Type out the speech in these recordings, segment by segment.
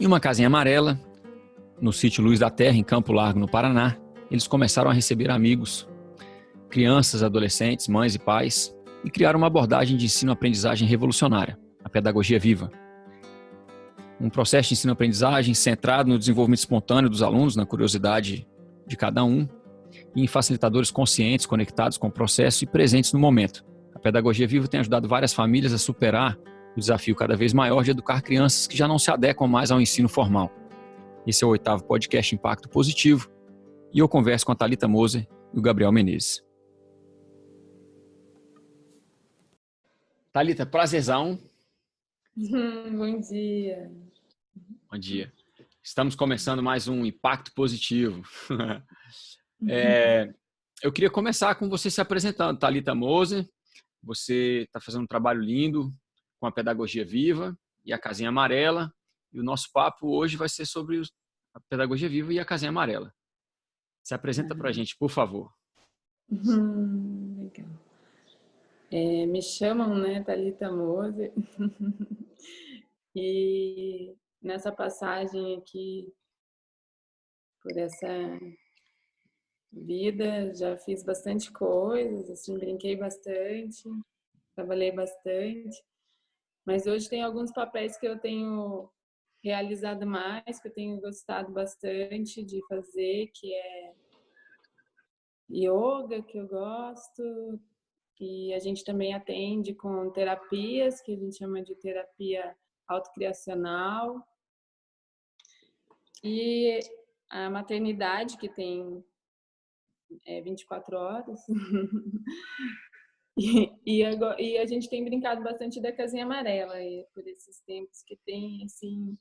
Em uma casinha amarela, no sítio Luz da Terra, em Campo Largo, no Paraná, eles começaram a receber amigos, crianças, adolescentes, mães e pais, e criaram uma abordagem de ensino-aprendizagem revolucionária, a pedagogia viva. Um processo de ensino-aprendizagem centrado no desenvolvimento espontâneo dos alunos, na curiosidade de cada um, e em facilitadores conscientes, conectados com o processo e presentes no momento. A pedagogia viva tem ajudado várias famílias a superar o desafio cada vez maior de educar crianças que já não se adequam mais ao ensino formal. Esse é o 8º podcast Impacto Positivo e eu converso com a Thalita Moser e o Gabriel Menezes. Thalita, prazerzão. Bom dia. Bom dia. Estamos começando mais um Impacto Positivo. Eu queria começar com você se apresentando. Thalita Moser, você está fazendo um trabalho lindo com a pedagogia viva e a casinha amarela. E o nosso papo hoje vai ser sobre a pedagogia viva e a casinha amarela. Se apresenta para a gente, por favor. Legal. Me chamam, né, Thalita Moser. E nessa passagem aqui, por essa vida, já fiz bastante coisas, assim, brinquei bastante, trabalhei bastante. Mas hoje tem alguns papéis que eu tenho realizado mais, que eu tenho gostado bastante de fazer, que é yoga, que eu gosto, e a gente também atende com terapias, que a gente chama de terapia autocriacional, e a maternidade, que tem 24 horas, e a gente tem brincado bastante da casinha amarela, por esses tempos que tem, assim,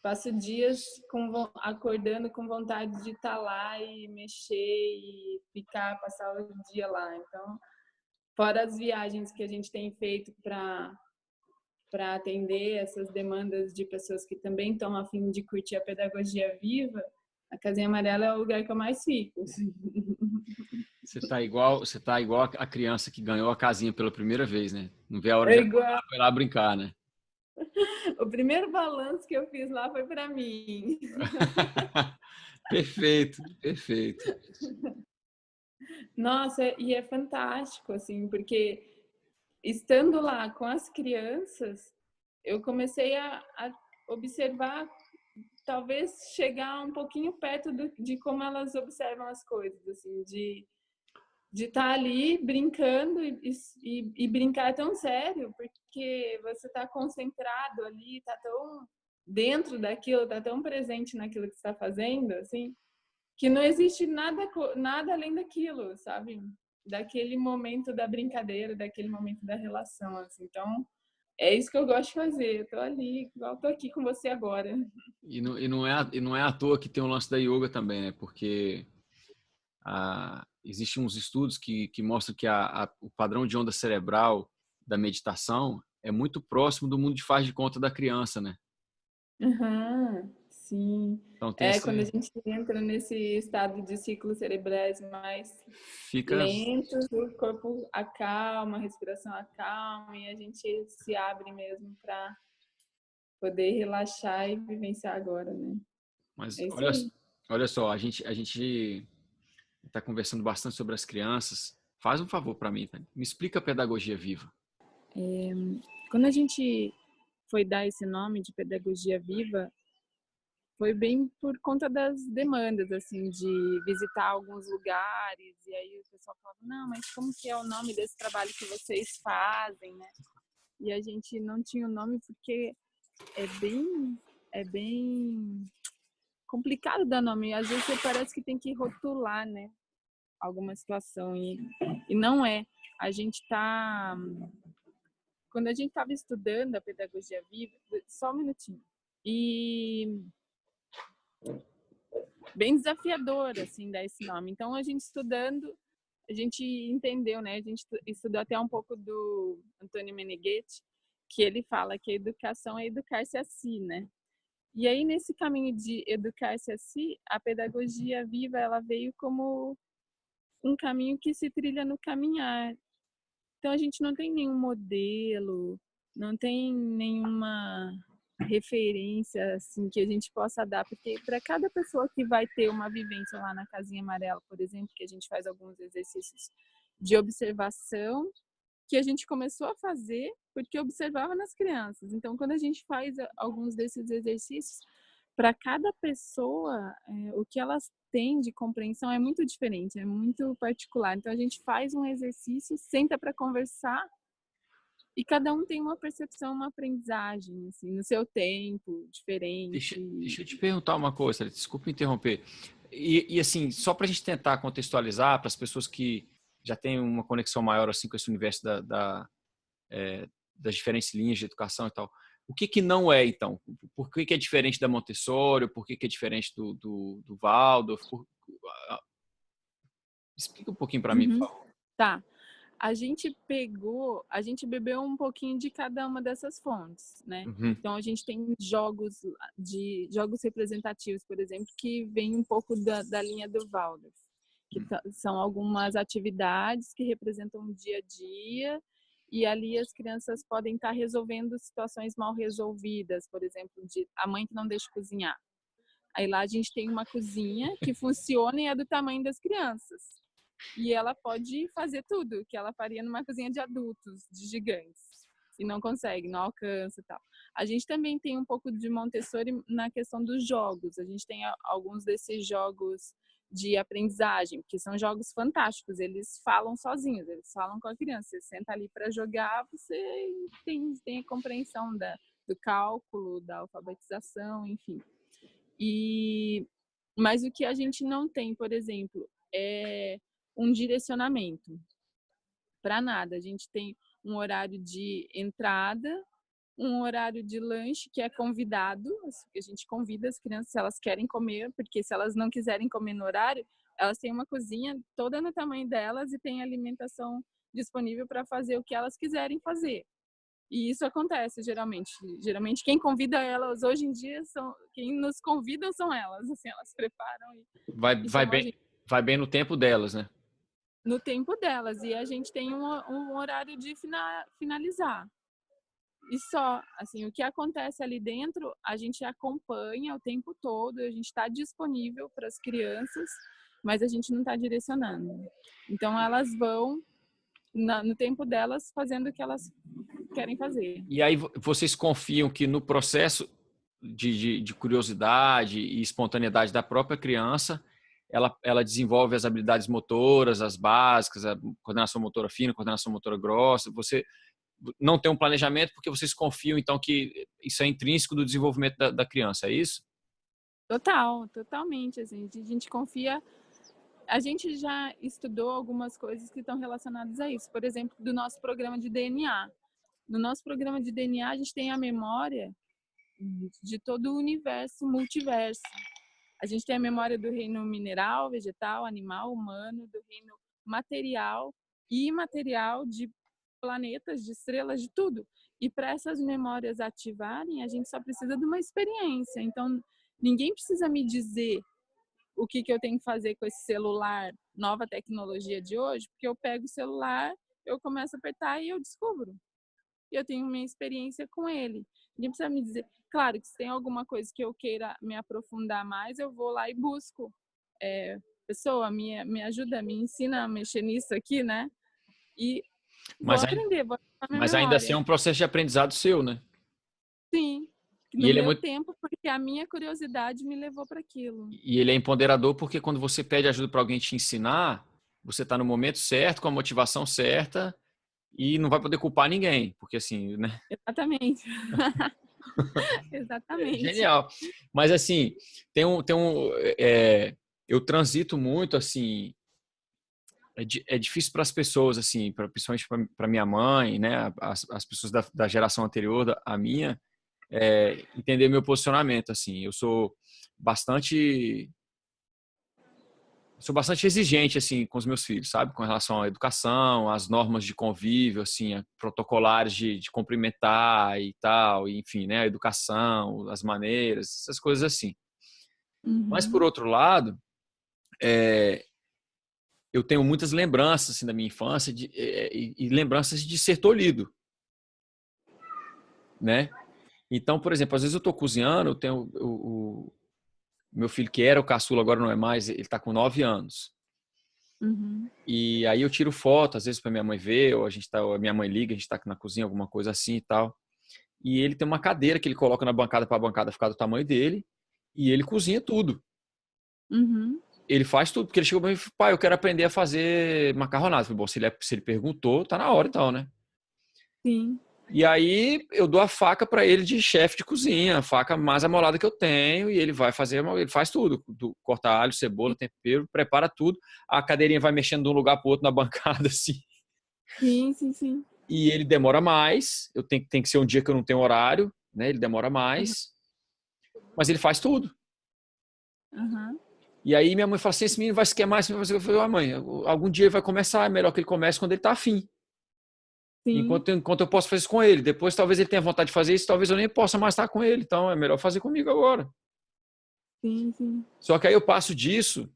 passo dias acordando com vontade de estar lá e mexer e passar o dia lá. Então, fora as viagens que a gente tem feito para atender essas demandas de pessoas que também estão a fim de curtir a pedagogia viva, a casinha amarela é o lugar que eu mais fico. Você tá igual a criança que ganhou a casinha pela primeira vez, né? Não vê a hora de acordar pra ir lá brincar, né? O primeiro balanço que eu fiz lá foi para mim. Perfeito, perfeito. Nossa, e é fantástico, assim, porque estando lá com as crianças, eu comecei a observar, talvez chegar um pouquinho perto de como elas observam as coisas, assim, de estar ali brincando e brincar tão sério, porque você está concentrado ali, está tão dentro daquilo, está tão presente naquilo que está fazendo, assim, que não existe nada além daquilo, sabe? Daquele momento da brincadeira, daquele momento da relação, assim. Então, é isso que eu gosto de fazer. Eu tô ali, igual tô aqui com você agora. E não é à toa que tem o lance da yoga também, né? Porque existem uns estudos que mostram que o padrão de onda cerebral da meditação é muito próximo do mundo de faz de conta da criança, né? Uhum, sim. Então tem Quando a gente entra nesse estado de ciclos cerebrais mais fica lentos, o corpo acalma, a respiração acalma e a gente se abre mesmo para poder relaxar e vivenciar agora, né? Mas É isso aí. olha só, a gente está conversando bastante sobre as crianças. Faz um favor para mim, tá? Me explica a pedagogia viva. Quando a gente foi dar esse nome de pedagogia viva, foi bem por conta das demandas, assim, de visitar alguns lugares, e aí o pessoal falava, não, mas como que é o nome desse trabalho que vocês fazem, né? E a gente não tinha o nome porque é bem complicado dar nome. Às vezes você parece que tem que rotular, né? Alguma situação, e não é. A gente tá... Quando a gente estava estudando a pedagogia viva, só um minutinho, e bem desafiador, assim, dar esse nome. Então, a gente estudando, a gente entendeu, né? A gente estudou até um pouco do Antônio Meneghetti, que ele fala que a educação é educar-se a si, né? E aí, nesse caminho de educar-se a si, a pedagogia viva, ela veio como um caminho que se trilha no caminhar. Então, a gente não tem nenhum modelo, não tem nenhuma referência assim que a gente possa dar, porque para cada pessoa que vai ter uma vivência lá na Casinha Amarela, por exemplo, que a gente faz alguns exercícios de observação, que a gente começou a fazer porque observava nas crianças. Então, quando a gente faz alguns desses exercícios, para cada pessoa, o que elas têm de compreensão é muito diferente, é muito particular. Então, a gente faz um exercício, senta para conversar e cada um tem uma percepção, uma aprendizagem, assim, no seu tempo, diferente. Deixa eu te perguntar uma coisa, desculpa interromper. E assim, só para a gente tentar contextualizar para as pessoas que já têm uma conexão maior assim com esse universo das diferentes linhas de educação e tal. O que que não é, então? Por que que é diferente da Montessori? Por que que é diferente do Waldorf? Explica um pouquinho para mim, por Uhum. favor. Tá. A gente bebeu um pouquinho de cada uma dessas fontes, né? Uhum. Então a gente tem jogos representativos, por exemplo, que vem um pouco da linha do Waldorf, que são algumas atividades que representam o dia a dia e ali as crianças podem estar resolvendo situações mal resolvidas, por exemplo, de a mãe que não deixa cozinhar. Aí lá a gente tem uma cozinha que funciona e é do tamanho das crianças. E ela pode fazer tudo que ela faria numa cozinha de adultos, de gigantes. E não consegue, não alcança e tal. A gente também tem um pouco de Montessori na questão dos jogos. A gente tem alguns desses jogos de aprendizagem, que são jogos fantásticos. Eles falam sozinhos, eles falam com a criança. Você senta ali para jogar, você tem a compreensão do cálculo, da alfabetização, enfim. Mas o que a gente não tem, por exemplo, é um direcionamento para nada. A gente tem um horário de entrada, um horário de lanche que é convidado, que a gente convida as crianças se elas querem comer, porque se elas não quiserem comer no horário, elas têm uma cozinha toda no tamanho delas e tem alimentação disponível para fazer o que elas quiserem fazer. E isso acontece geralmente. Geralmente quem convida elas hoje em dia quem nos convidam são elas, assim, elas preparam e chamam a gente Vai bem no tempo delas, né? no tempo delas. E a gente tem um horário de finalizar. E só, assim, o que acontece ali dentro, a gente acompanha o tempo todo, a gente está disponível para as crianças, mas a gente não está direcionando. Então elas vão no tempo delas fazendo o que elas querem fazer. E aí vocês confiam que no processo de curiosidade e espontaneidade da própria criança, ela desenvolve as habilidades motoras, as básicas, a coordenação motora fina, coordenação motora grossa. Você não tem um planejamento porque vocês confiam, então, que isso é intrínseco do desenvolvimento da criança, é isso? Totalmente, assim, a gente confia. A gente já estudou algumas coisas que estão relacionadas a isso. Por exemplo, do nosso programa de DNA. No nosso programa de DNA, a gente tem a memória de todo o universo, multiverso. A gente tem a memória do reino mineral, vegetal, animal, humano, do reino material e imaterial, de planetas, de estrelas, de tudo. E para essas memórias ativarem, a gente só precisa de uma experiência. Então, ninguém precisa me dizer o que eu tenho que fazer com esse celular, nova tecnologia de hoje, porque eu pego o celular, eu começo a apertar e eu descubro. E eu tenho minha experiência com ele. Ninguém precisa me dizer. Claro que se tem alguma coisa que eu queira me aprofundar mais, eu vou lá e busco. Pessoa, me ajuda, me ensina a mexer nisso aqui, né? E vou Mas, aprender, vou ativar minha mas ainda assim é memória. um processo de aprendizado seu, né? Sim, E no ele é meu muito, tempo, porque a minha curiosidade me levou para aquilo. e ele é empoderador porque quando você pede ajuda para alguém te ensinar, você está no momento certo, com a motivação certa e não vai poder culpar ninguém, porque assim, né? Exatamente. É Exatamente. genial. Mas assim, é, eu transito muito assim. É difícil para as pessoas assim, principalmente para minha mãe, né? As pessoas da geração anterior à minha, entender meu posicionamento. Assim, eu sou bastante exigente assim com os meus filhos, sabe, com relação à educação, às normas de convívio, assim, protocolares de cumprimentar e tal, e, enfim, né, a educação, as maneiras, essas coisas assim. Mas por Uhum. outro lado, eu tenho muitas lembranças assim da minha infância e lembranças de ser tolhido. né? Então, por exemplo, às vezes eu estou cozinhando, eu tenho o meu filho que era o caçula, agora não é mais, ele está com 9 anos. Uhum. E aí eu tiro foto, às vezes para minha mãe ver, ou a minha mãe liga, a gente está aqui na cozinha, alguma coisa assim e tal. E ele tem uma cadeira que ele coloca na bancada para a bancada ficar do tamanho dele, e ele cozinha tudo. Uhum. Ele faz tudo, porque ele chegou para mim e falou, pai, eu quero aprender a fazer macarronada. Eu falei, bom, se ele perguntou, tá na hora então, né? Sim. E aí eu dou a faca para ele de chefe de cozinha, a faca mais amolada que eu tenho, e ele vai fazer, ele faz tudo, corta alho, cebola, tempero, prepara tudo. A cadeirinha vai mexendo de um lugar para o outro na bancada assim. Sim, sim, sim. E ele demora mais. Tem que ser um dia que eu não tenho horário, né? Ele demora Uhum. mais, mas ele faz tudo. Uhum. E aí minha mãe fala assim, esse menino vai se queimar, esse menino vai se... Eu falei, ah, mãe, algum dia ele vai começar, é melhor que ele comece quando ele tá afim. Sim, Enquanto eu posso fazer isso com ele. Depois talvez ele tenha vontade de fazer isso, talvez eu nem possa mais estar com ele. Então é melhor fazer comigo agora. sim, sim. Só que aí eu passo disso,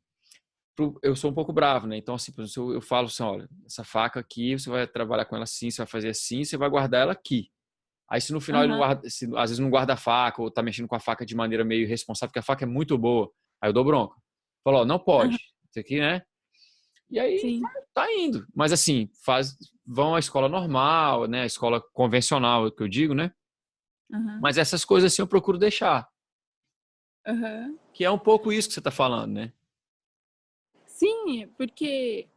eu sou um pouco bravo, né? Então assim, eu falo assim, olha, essa faca aqui, você vai trabalhar com ela assim, você vai fazer assim, você vai guardar ela aqui. Aí se no final ele não Aham, guarda, às vezes não guarda a faca, ou tá mexendo com a faca de maneira meio irresponsável, porque a faca é muito boa. Aí eu dou bronca. Falo, ó, não pode. aham. Isso aqui, né? E aí Sim. tá indo. Mas assim, vão à escola normal, né? A escola convencional, que eu digo, né? Aham, Mas essas coisas assim eu procuro deixar. aham. Que é um pouco isso que você tá falando, né? Sim, porque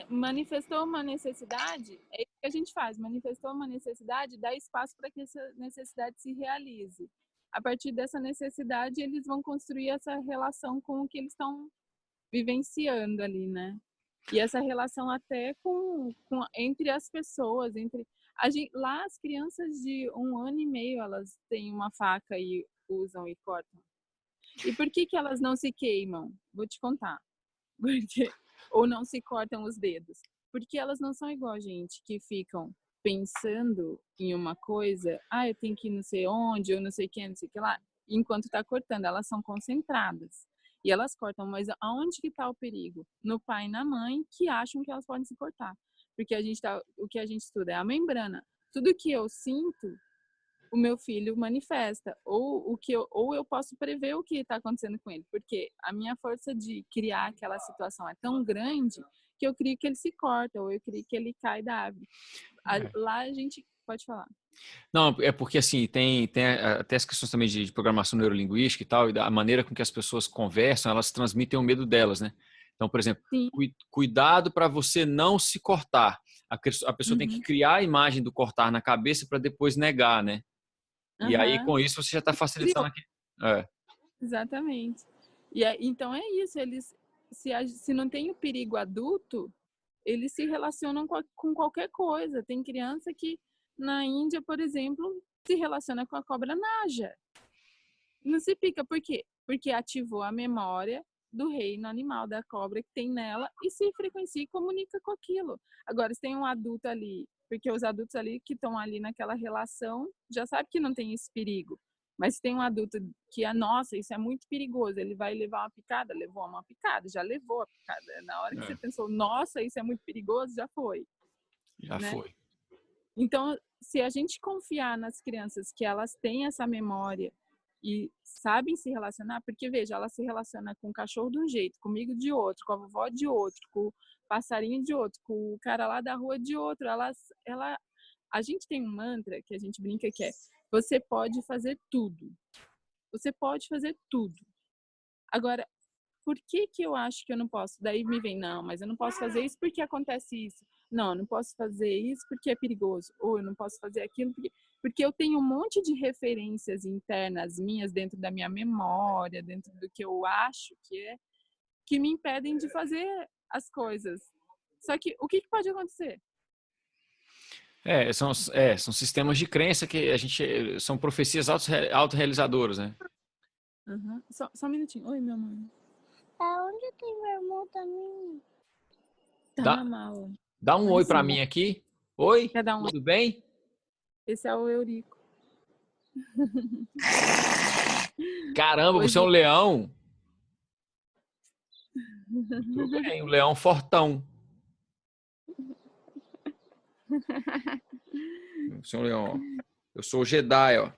manifestou uma necessidade, é isso que a gente faz, manifestou uma necessidade, dá espaço para que essa necessidade se realize. A partir dessa necessidade, eles vão construir essa relação com o que eles estão vivenciando ali, né? E essa relação até entre as pessoas, entre lá as crianças de 1 ano e meio, elas têm uma faca e usam e cortam. E por que que elas não se queimam? Vou te contar. Porque, ou não se cortam os dedos. Porque elas não são igual a gente, que ficam pensando em uma coisa, eu tenho que ir não sei onde, ou não sei o que, não sei o que lá, enquanto está cortando, elas são concentradas. E elas cortam, mas aonde que está o perigo? No pai e na mãe, que acham que elas podem se cortar. Porque o que a gente estuda é a membrana. Tudo que eu sinto, o meu filho manifesta, ou eu posso prever o que está acontecendo com ele, porque a minha força de criar aquela situação é tão grande que eu crio que ele se corta, ou eu crio que ele cai da árvore. É. Lá a gente pode falar. Não, é porque assim, tem até as questões também de programação neurolinguística e tal, e da maneira com que as pessoas conversam, elas transmitem o medo delas, né? Então, por exemplo, Sim. cuidado para você não se cortar. A pessoa tem que Uhum. criar a imagem do cortar na cabeça para depois negar, né? E aí, Uhum. com isso, você já está facilitando aqui. É, Exatamente. Então é isso, eles se não tem o perigo adulto, eles se relacionam com qualquer coisa. Tem criança que na Índia, por exemplo, se relaciona com a cobra naja. Não se pica, por quê? Porque ativou a memória do reino animal da cobra que tem nela e se frequencia e comunica com aquilo. Agora, se tem um adulto ali, porque os adultos ali que estão ali naquela relação já sabe que não tem esse perigo. Mas se tem um adulto que nossa, isso é muito perigoso, ele vai levar uma picada, levou uma picada, já levou a picada. Na hora que você é, pensou, nossa, isso é muito perigoso, já foi, já né? foi. Então, se a gente confiar nas crianças que elas têm essa memória e sabem se relacionar, porque veja, ela se relaciona com o cachorro de um jeito, comigo de outro, com a vovó de outro, com o passarinho de outro, com o cara lá da rua de outro. A gente tem um mantra que a gente brinca que é: você pode fazer tudo. Você pode fazer tudo. Agora, por que que eu acho que eu não posso? Daí me vem, não, mas eu não posso fazer isso porque acontece isso. Não, eu não posso fazer isso porque é perigoso. Ou eu não posso fazer aquilo porque eu tenho um monte de referências internas minhas dentro da minha memória, dentro do que eu acho que me impedem de fazer as coisas. Só que o que pode acontecer? São sistemas de crença que a gente. São profecias autorrealizadoras, né? Uhum. Só um minutinho. Oi, meu amor. Aonde tem meu irmão também? Tá Dá, na mala. dá um Lá em oi para cima. mim aqui. Oi, Quer dar um? tudo bem? Esse é o Eurico. Caramba, você é um Hoje. leão. Muito bem, um leão fortão. Você é um leão, ó. Eu sou o Jedi, ó.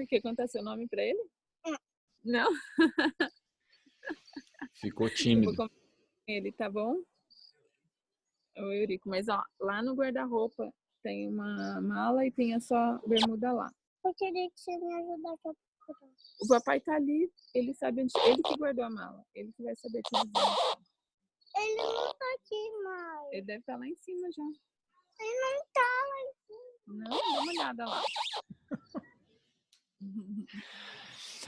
Quer contar seu nome pra ele? Não? Ficou Eu vou tímido. contar com ele, tá bom? Ô, Eurico, mas ó, lá no guarda-roupa tem uma mala e tem a sua bermuda lá. Eu queria que você me ajudasse a procurar. O papai tá ali, ele sabe onde. Ele que guardou a mala. Ele que vai saber te dizer. Ele não tá aqui mais. Ele deve estar lá em cima já. Ele não tá lá em cima. Não, dá uma olhada lá.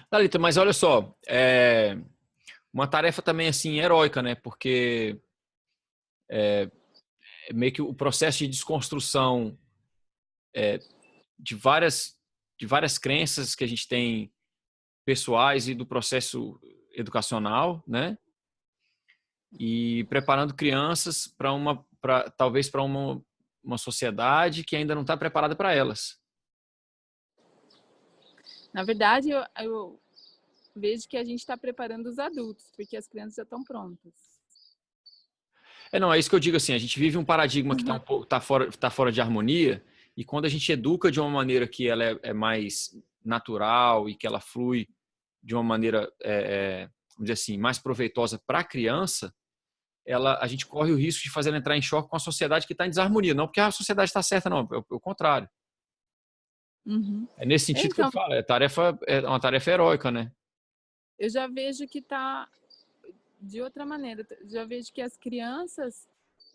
Thalita, mas olha só, uma tarefa também assim heróica, né? Porque meio que o processo de desconstrução de várias crenças que a gente tem pessoais e do processo educacional, né? E preparando crianças talvez para uma sociedade que ainda não está preparada para elas. Na verdade, eu vejo que a gente está preparando os adultos, porque as crianças já estão prontas. Não, é isso que eu digo assim, a gente vive um paradigma que tá fora de harmonia, e quando a gente educa de uma maneira que ela é mais natural e que ela flui de uma maneira, vamos dizer assim, mais proveitosa para a criança, a gente corre o risco de fazer ela entrar em choque com a sociedade que está em desarmonia. Não porque a sociedade está certa, não, é o contrário. Uhum. É nesse sentido que eu falo, é uma tarefa heróica, né? Eu já vejo que está de outra maneira. Já vejo que as crianças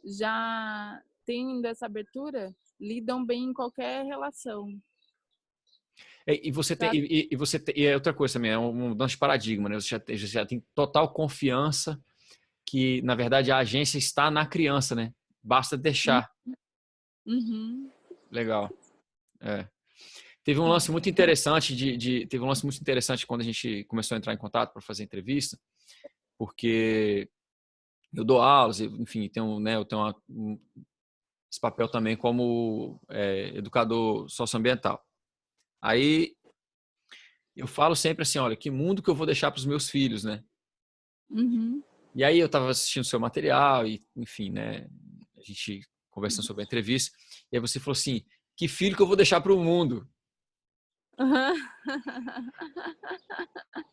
já tendo essa abertura, lidam bem em qualquer relação. E você tem, e é outra coisa também, é uma mudança de paradigma, né? Você já tem total confiança que, na verdade, a agência está na criança, né? Basta deixar. Uhum. Legal. Teve um lance muito interessante teve um lance muito interessante quando a gente começou a entrar em contato para fazer entrevista, porque eu dou aulas, enfim, eu tenho esse papel também como educador socioambiental. Aí eu falo sempre assim, olha, que mundo que eu vou deixar para os meus filhos, né? Uhum. E aí eu estava assistindo o seu material e, enfim, né? A gente conversando sobre a entrevista. E aí você falou assim, que filho que eu vou deixar para o mundo? Uhum.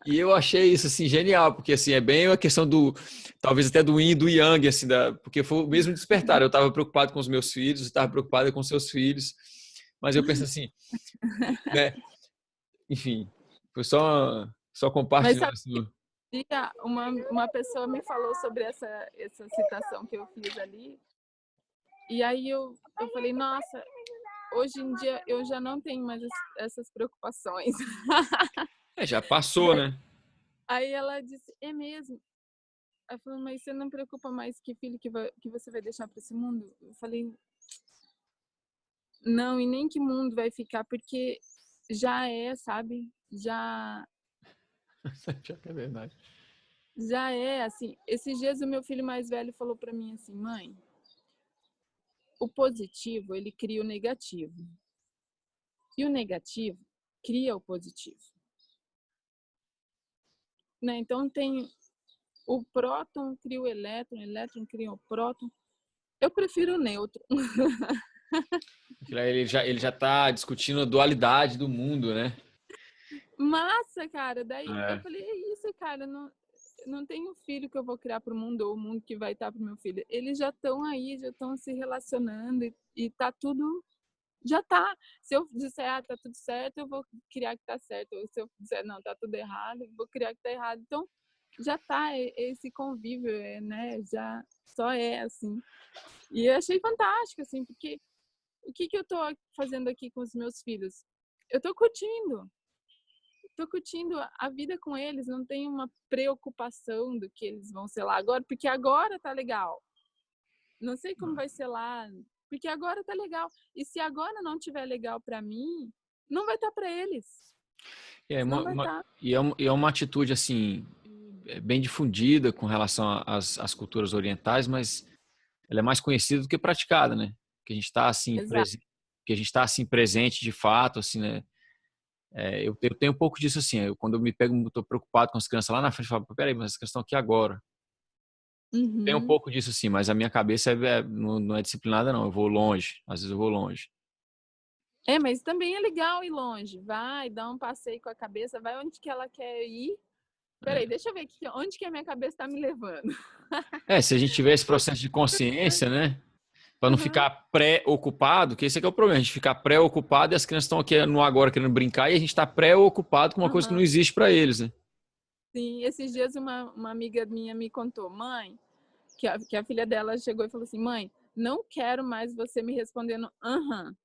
E eu achei isso assim genial, porque assim é bem a questão talvez até do yin e do yang, assim, porque foi o mesmo despertar. Eu estava preocupado com os meus filhos, estava preocupado com os seus filhos, mas eu penso assim, né? Enfim, foi só Mas compartilhando sabe assim. que uma pessoa me falou sobre essa citação que eu fiz ali, e aí eu falei, nossa, hoje em dia eu já não tenho mais essas preocupações. Já passou, né? Aí ela disse, é mesmo? Ela falou, mas você não preocupa mais que filho que você vai deixar para esse mundo? Eu falei, não, e nem que mundo vai ficar, porque já é, sabe? Já É verdade. já é, assim. Esses dias o meu filho mais velho falou para mim assim, mãe, o positivo, ele cria o negativo. E o negativo cria o positivo. Né? Então tem o próton cria o elétron cria o próton. Eu prefiro o neutro. Ele já está discutindo a dualidade do mundo, né? Massa, cara. Daí eu falei, é isso, cara. Não tenho filho que eu vou criar para o mundo ou o mundo que vai estar para o meu filho. Eles já estão aí, já estão se relacionando e tá tudo. Já tá. Se eu disser, tá tudo certo, eu vou criar que tá certo. Ou se eu disser, não, tá tudo errado, eu vou criar que tá errado. Então, já tá esse convívio, né? Já só é assim. E eu achei fantástico, assim, porque o que eu tô fazendo aqui com os meus filhos? Eu tô curtindo a vida com eles, não tenho uma preocupação do que eles vão ser lá agora, porque agora tá legal. Não sei como vai ser lá, porque agora tá legal. E se agora não tiver legal para mim, não vai estar para eles. Não vai estar. E é uma atitude assim bem difundida com relação às culturas orientais, mas ela é mais conhecida do que praticada, né? Que a gente está assim Exato. que a gente está assim presente de fato, assim, né? Eu tenho um pouco disso assim. Quando eu me pego, estou preocupado com as crianças lá na frente, eu falo, peraí, mas as crianças estão aqui agora. Tem um Uhum. pouco disso assim, mas a minha cabeça não é disciplinada, não. Eu vou longe. Às vezes eu vou longe. Mas também é legal ir longe. Vai, dá um passeio com a cabeça, vai onde que ela quer ir. Peraí, É. deixa eu ver aqui, onde que a minha cabeça está me levando. Se a gente tiver esse processo de consciência, né? Para não Uhum, ficar pré-ocupado, que esse aqui é o problema. A gente ficar pré-ocupado e as crianças estão aqui no agora querendo brincar e a gente está pré-ocupado com uma coisa que não uhum. existe para eles, né? Sim, esses dias uma amiga minha me contou, mãe, que a filha dela chegou e falou assim, mãe, não quero mais você me respondendo aham.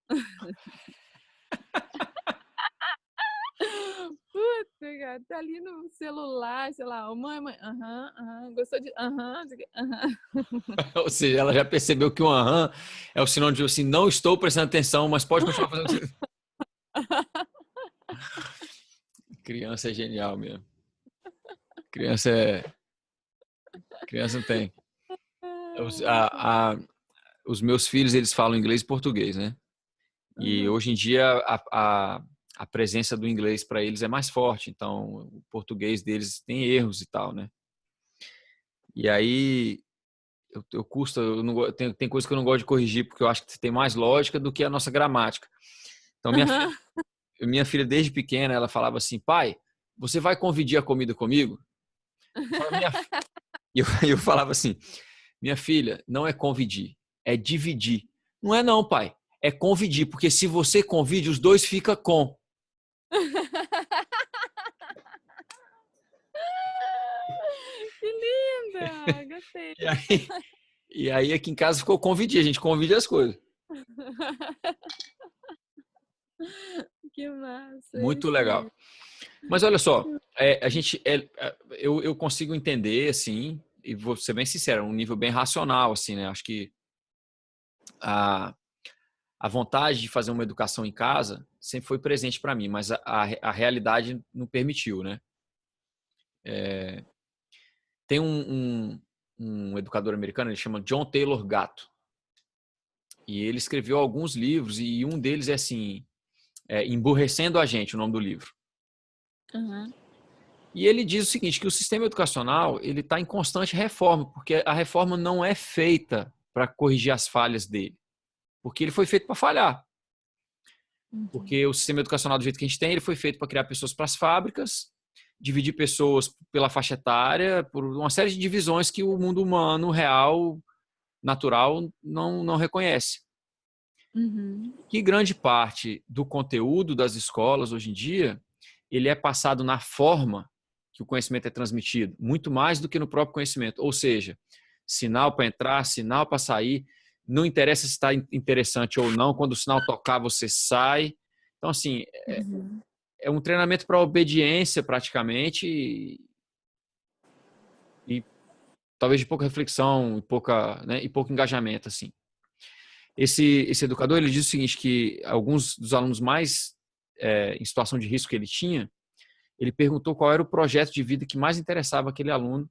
Puta, cara, tá ali no celular, sei lá, mãe, aham, aham, gostou de aham, aham. Ou seja, ela já percebeu que o aham é o sinônimo de assim, não estou prestando atenção, mas pode continuar fazendo. Criança é genial mesmo. Criança é. Criança não tem. Os, a, a- os meus filhos, eles falam inglês e português, né? E Uhum, hoje em dia a presença do inglês para eles é mais forte, então o português deles tem erros e tal, né? E aí eu não, tem coisa que eu não gosto de corrigir porque eu acho que tem mais lógica do que a nossa gramática. Então aham. minha filha desde pequena ela falava assim, pai, você vai convidir a comida comigo? Eu falava, eu falava assim, minha filha, não é convidir, é dividir. Não é não, pai, é convidir, porque se você convide, os dois ficam com. Que linda! Gostei. E aí, e aí aqui em casa ficou convidir, a gente convide as coisas. Que massa, é Muito isso legal. mesmo. Mas olha só, eu consigo entender, assim, e vou ser bem sincero, um nível bem racional, assim, né? Acho que a, a vontade de fazer uma educação em casa sempre foi presente para mim, mas a realidade não permitiu, né? Tem um educador americano, ele chama John Taylor Gatto, e ele escreveu alguns livros, e um deles é assim, Emburrecendo a Gente, o nome do livro. Aham. E ele diz o seguinte, que o sistema educacional ele está em constante reforma, porque a reforma não é feita para corrigir as falhas dele, porque ele foi feito para falhar. Uhum. Porque o sistema educacional do jeito que a gente tem, ele foi feito para criar pessoas para as fábricas, dividir pessoas pela faixa etária, por uma série de divisões que o mundo humano real, natural, não reconhece. Uhum. Que grande parte do conteúdo das escolas hoje em dia, ele é passado na forma que o conhecimento é transmitido, muito mais do que no próprio conhecimento. Ou seja, sinal para entrar, sinal para sair, não interessa se está interessante ou não, quando o sinal tocar, você sai. Então, assim, Uhum. é um treinamento para obediência praticamente e talvez de pouca reflexão e pouco engajamento, assim. Esse educador, ele diz o seguinte, que alguns dos alunos mais em situação de risco que ele tinha, ele perguntou qual era o projeto de vida que mais interessava aquele aluno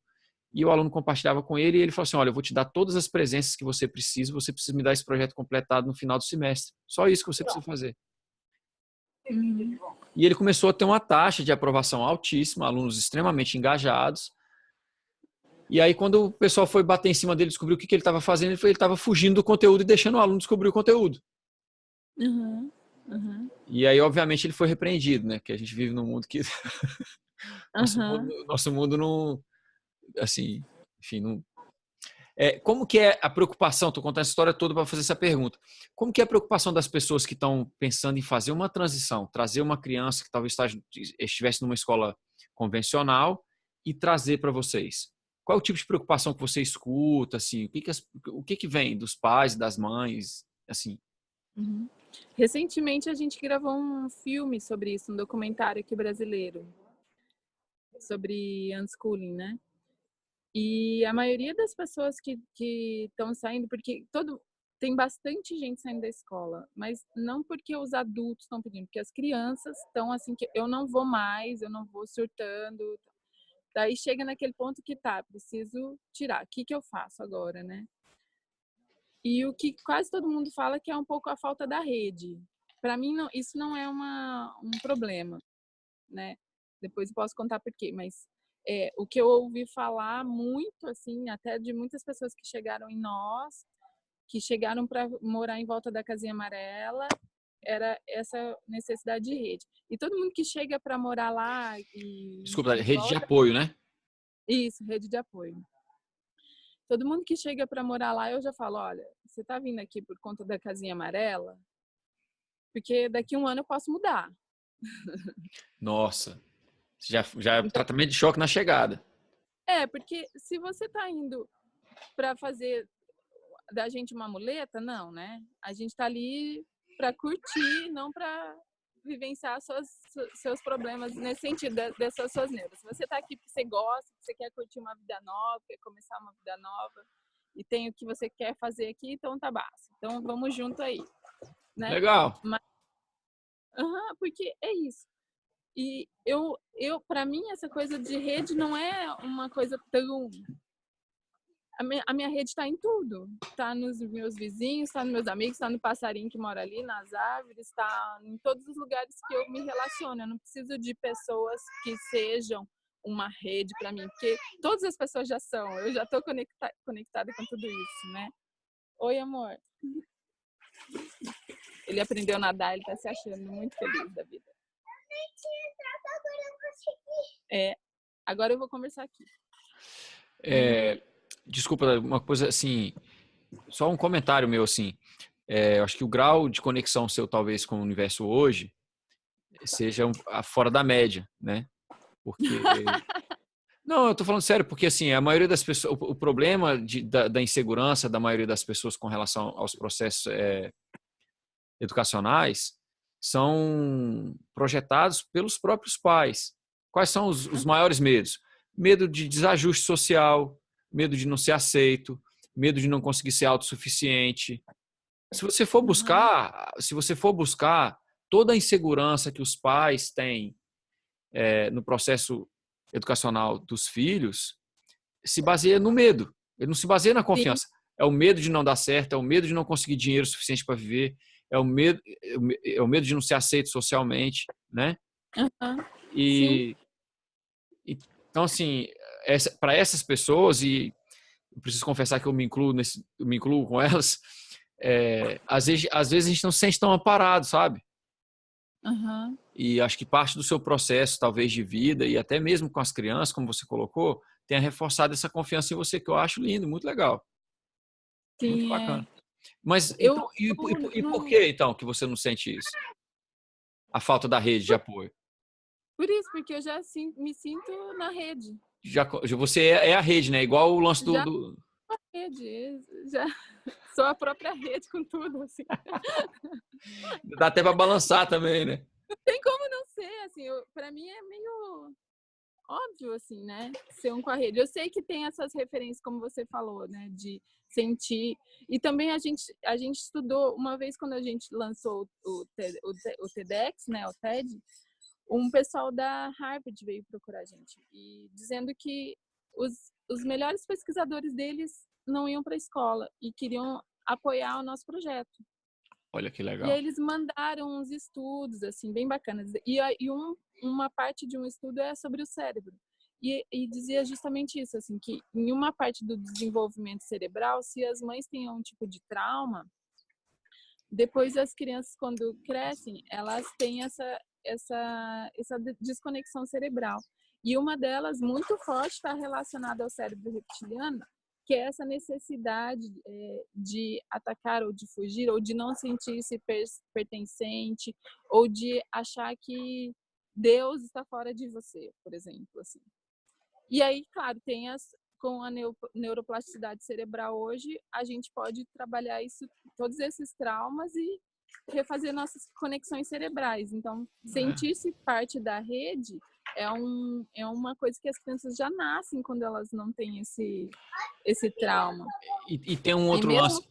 e o aluno compartilhava com ele e ele falou assim, olha, eu vou te dar todas as presenças que você precisa me dar esse projeto completado no final do semestre. Só isso que você precisa fazer. Uhum. E ele começou a ter uma taxa de aprovação altíssima, alunos extremamente engajados. E aí, quando o pessoal foi bater em cima dele, descobriu o que ele estava fazendo, ele estava fugindo do conteúdo e deixando o aluno descobrir o conteúdo. Uhum. Uhum. E aí, obviamente, ele foi repreendido, né? Que a gente vive num mundo que Aham. nosso mundo não, assim, enfim, não. Como que é a preocupação? Estou contando essa história toda para fazer essa pergunta. Como que é a preocupação das pessoas que estão pensando em fazer uma transição, trazer uma criança que talvez estivesse numa escola convencional e trazer para vocês? Qual é o tipo de preocupação que você escuta? Assim, o que vem dos pais, das mães, assim? Uhum. Recentemente a gente gravou um filme sobre isso, um documentário aqui brasileiro, sobre unschooling, né? E a maioria das pessoas que estão saindo, porque tem bastante gente saindo da escola, mas não porque os adultos estão pedindo, porque as crianças estão assim, que eu não vou mais, eu não vou surtando. Daí chega naquele ponto que tá, preciso tirar. O que que eu faço agora, né? E o que quase todo mundo fala que é um pouco a falta da rede. para mim isso não é um problema, né? Depois eu posso contar por quê, mas o que eu ouvi falar muito, assim, até de muitas pessoas que chegaram em nós, que chegaram para morar em volta da casinha amarela, era essa necessidade de rede. E todo mundo que chega para morar lá Desculpa, em rede de volta, apoio, né? isso, rede de apoio. Todo mundo que chega para morar lá, eu já falo, olha, você tá vindo aqui por conta da casinha amarela? Porque daqui a um ano eu posso mudar. Nossa, já é Então, tratamento de choque na chegada. porque se você tá indo para fazer da gente uma muleta, não, né? A gente tá ali para curtir, não para vivenciar seus problemas nesse sentido, dessas suas neuras. Se você tá aqui porque você gosta, porque você quer curtir uma vida nova, quer começar uma vida nova e tem o que você quer fazer aqui, então tá basta. Então vamos junto aí, né? Legal. Mas, porque é isso. E para mim, essa coisa de rede não é uma coisa tão... A minha rede está em tudo. Está nos meus vizinhos, está nos meus amigos, está no passarinho que mora ali, nas árvores, está em todos os lugares que eu me relaciono. Eu não preciso de pessoas que sejam uma rede para mim, porque todas as pessoas já são. Eu já estou conectada com tudo isso, né? Oi, amor. Ele aprendeu a nadar, ele está se achando muito feliz da vida. Agora eu vou conversar aqui. Desculpa, uma coisa assim, só um comentário meu assim. Eu acho que o grau de conexão seu, talvez, com o universo hoje, seja fora da média, né? Porque... Não, eu tô falando sério, porque assim, a maioria das pessoas, o problema da insegurança da maioria das pessoas com relação aos processos educacionais são projetados pelos próprios pais. Quais são os maiores medos? Medo de desajuste social, medo de não ser aceito, medo de não conseguir ser autossuficiente. Se você for buscar toda a insegurança que os pais têm no processo educacional dos filhos, se baseia no medo. Ele não se baseia na confiança. Sim. É o medo de não dar certo, é o medo de não conseguir dinheiro suficiente para viver, é o medo de não ser aceito socialmente, né? Então, assim, para essas pessoas, e eu preciso confessar que eu me incluo com elas, às vezes a gente não se sente tão amparado, sabe? E acho que parte do seu processo, talvez, de vida, e até mesmo com as crianças, como você colocou, tenha reforçado essa confiança em você, que eu acho lindo, muito legal. Sim, muito bacana. Mas, então, e por que, então, que você não sente isso? A falta da rede de apoio? Por isso, porque eu já me sinto na rede. Você é a rede, né? Igual o lance do... A rede, já sou a própria rede com tudo, assim. Dá até para balançar também, né? Não tem como não ser, assim, para mim é meio óbvio, assim, né? Ser um com a rede. Eu sei que tem essas referências, como você falou, né? De sentir. E também a gente estudou, uma vez quando a gente lançou o TEDx, né? O TED, um pessoal da Harvard veio procurar a gente e dizendo que os melhores pesquisadores deles não iam para a escola e queriam apoiar o nosso projeto. Olha que legal. E aí eles mandaram uns estudos, assim, bem bacanas. E uma parte de um estudo é sobre o cérebro. E dizia justamente isso, assim, que em uma parte do desenvolvimento cerebral, se as mães têm um tipo de trauma, depois as crianças, quando crescem, elas têm essa desconexão cerebral. E uma delas, muito forte, está relacionada ao cérebro reptiliano, que é essa necessidade de atacar ou de fugir, ou de não sentir-se pertencente, ou de achar que Deus está fora de você, por exemplo. Assim. E aí, claro, com a neuroplasticidade cerebral hoje, a gente pode trabalhar todos esses traumas e refazer nossas conexões cerebrais. Então, sentir-se parte da rede é uma coisa que as crianças já nascem quando elas não têm esse trauma. E tem um outro lance.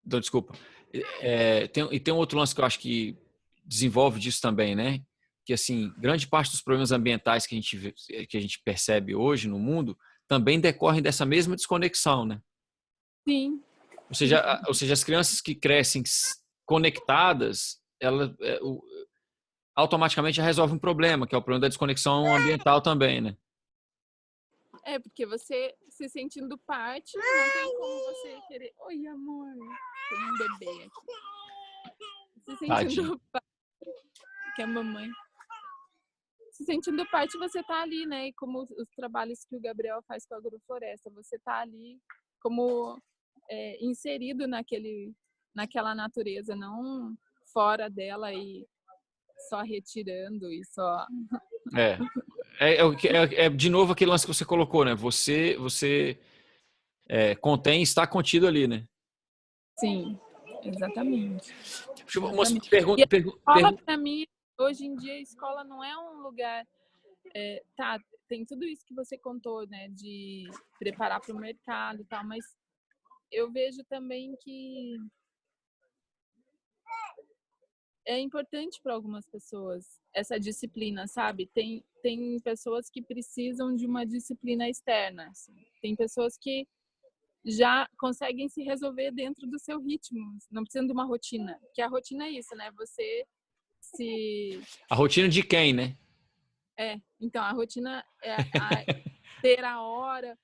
Desculpa. Tem um outro lance que eu acho que desenvolve disso também, né? Que, assim, grande parte dos problemas ambientais que a gente percebe hoje no mundo também decorrem dessa mesma desconexão, né? Sim. Ou seja, as crianças que crescem conectadas, ela automaticamente resolve um problema, que é o problema da desconexão ambiental também, né? Porque você se sentindo parte, não tem como você querer. Oi, amor, tem um bebê aqui. Se Tadinho. sentindo parte, que é a mamãe. Se sentindo parte, você tá ali, né? E como os trabalhos que o Gabriel faz com a agrofloresta, você tá ali como inserido naquela natureza, não fora dela e só retirando e só. De novo aquele lance que você colocou, né? Você contém, está contido ali, né? Sim, exatamente. Uma Exatamente. E pergunta, a escola, para mim, hoje em dia, a escola não é um lugar. Tem tudo isso que você contou, né? De preparar para o mercado e tal, mas eu vejo também que é importante para algumas pessoas essa disciplina, sabe? Tem pessoas que precisam de uma disciplina externa. Assim. Tem pessoas que já conseguem se resolver dentro do seu ritmo, não precisam de uma rotina. Porque a rotina é isso, né? Você se... A rotina de quem, né? Então a rotina é ter a hora